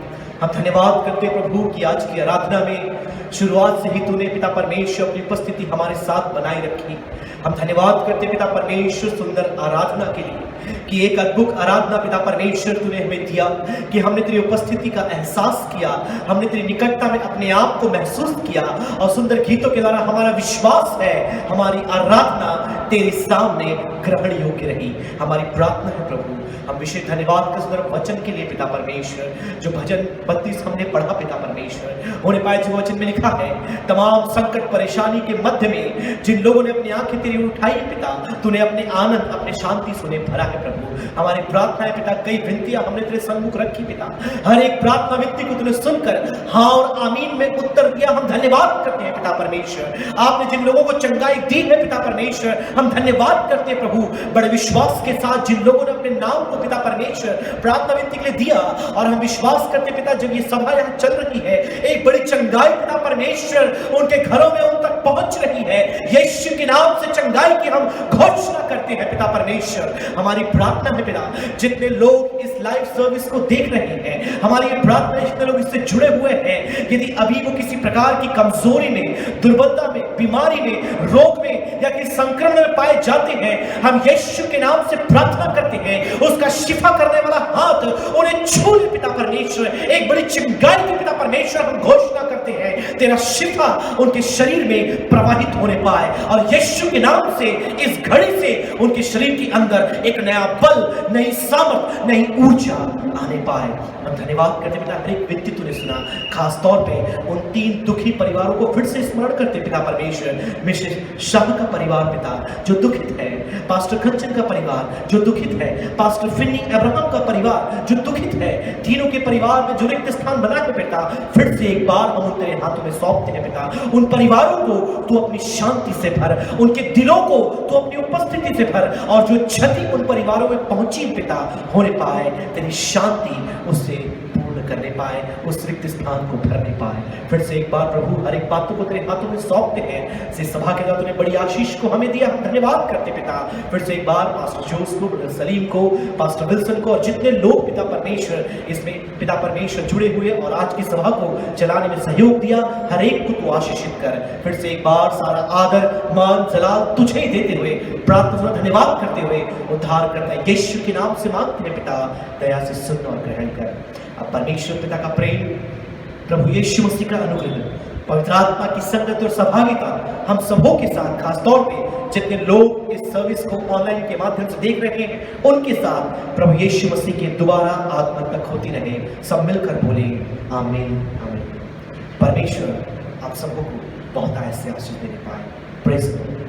हम धन्यवाद करते हैं प्रभु कि आज की आराधना में शुरुआत से ही तूने पिता परमेश्वर अपनी उपस्थिति हमारे साथ बनाए रखी। हम धन्यवाद करते पिता परमेश्वर सुंदर आराधना के लिए कि एक अद्भुत आराधना पिता परमेश्वर तूने हमें दिया कि हमने तेरी उपस्थिति का एहसास किया, हमने तेरी निकटता में अपने आप को महसूस किया और सुंदर गीतों के द्वारा हमारा विश्वास है हमारी आराधना तेरे सामने ग्रहण योग्य रही। हमारी प्रार्थना है प्रभु, हम विशेष धन्यवाद का सुंदर वचन के लिए पिता परमेश्वर, जो भजन 32 हमने पढ़ा पिता परमेश्वर, होने पाए जो वचन में लिखा है, तमाम संकट परेशानी के मध्य में जिन लोगों ने अपनी आंखें तेरी उठाई पिता, तूने अपने आनंद अपने शांति से उन्हें भरा है प्रभु। हमारी प्रार्थना है पिता, कई विनतियां हमने तेरे सम्मुख रखी पिता, हर एक प्रार्थना विनती को तूने सुनकर हाँ और आमीन में उत्तर दिया। हम धन्यवाद करते हैं पिता परमेश्वर, आपने जिन लोगों को चंगाई दी है पिता परमेश्वर, हम धन्यवाद करते हैं प्रभु। बड़े विश्वास के साथ जिन लोगों ने अपने नाम को पिता परमेश्वर प्रार्थना विनती के लिए दिया, और हम विश्वास करते पिता जब ये सभा यहाँ चल रही है, एक बड़ी चंगाई पिता परमेश्वर उनके घरों में उन तक पहुंच रही है। यीशु के नाम से चंगाई की हम घोषणा करते हैं पिता परमेश्वर। हमारी प्रार्थना है पिता, जितने लोग इस लाइव सर्विस को देख रहे हैं, हमारी ये प्रार्थना है जितने लोग इससे जुड़े हुए हैं, यदि अभी वो किसी प्रकार की कमजोरी में, दुर्बलता में, बीमारी में, रोग में या किसी संक्रमण में पाए जाते हैं, हम यीशु के नाम से प्रार्थना करते हैं उसका शिफा करने वाला हाथ उन्हें छू ले पिता परमेश्वर। एक बड़ी चंगाई की पिता परमेश्वर हम घोषणा करते हैं, तेरा शिफा उनके शरीर में प्रवाहित होने पाए और यीशु के नाम से इस घड़ी से उनके शरीर के अंदर एक नया बल, नई सामर्थ, नई ऊर्जा आने पाए। हम धन्यवाद करते पिता, हर एक व्यक्ति तूने सुना, खास तौर पे उन 3 दुखी परिवारों को फिर से स्मरण करते पिता परमेश्वर। मिस्टर शाह का परिवार पिता जो दुखित है, पास्टर कंचन का परिवार जो दुखित है, पास्टर फिन्नी अब्राहम का परिवार जो दुखित है, तीनों के परिवार में जो रिक्त स्थान बना है पिता, फिर से एक बार हम तेरे हाथों में सौंपते हैं पिता। उन परिवारों को तू अपनी शांति से भर, उनके दिलों को तू अपनी उपस्थिति से भर, और जो क्षति उन परिवारों में पहुंची पिता होने पाए, तेरी शांति उससे पूर्ण करने पाए, उस रिक्त स्थान को भरने पाए। फिर से एक बार प्रभु हर एक बातों को तेरे हाथों में सौंपते हैं। इस सभा के द्वारा तूने बड़ी आशीष को हमें दिया, हम धन्यवाद करते पिता। फिर से एक बार पास्टर जोस को, ब्रदर सलीम को, पास्टर विल्सन को और जितने लोग पिता परमेश्वर इसमें पिता परमेश्वर जुड़े हुए और आज की सभा को चलाने में सहयोग दिया, हर एक को तू आशीषित कर। फिर से एक बार सारा आदर, मान, जलाल तुझे ही देते हुए, प्रार्थना धन्यवाद करते हुए उद्धार करता है यीशु के नाम से मांगते हैं पिता, दया से सुन और ग्रहण कर। अब परमेश्वर पिता का प्रेम, प्रभु यीशु मसीह का अनुग्रह, पवित्र आत्मा की संगत और सहभागिता हम सबों के साथ, खास तौर पे जितने लोग इस सर्विस को ऑनलाइन के माध्यम से देख रहे हैं, उनके साथ प्रभु यीशु मसीह के दोबारा आगमन तक होती रहे। सब मिलकर बोले आमीन आमीन। परमेश्वर आप सबको बहुत ऐसे आशीष देने पाए। Praise the Lord.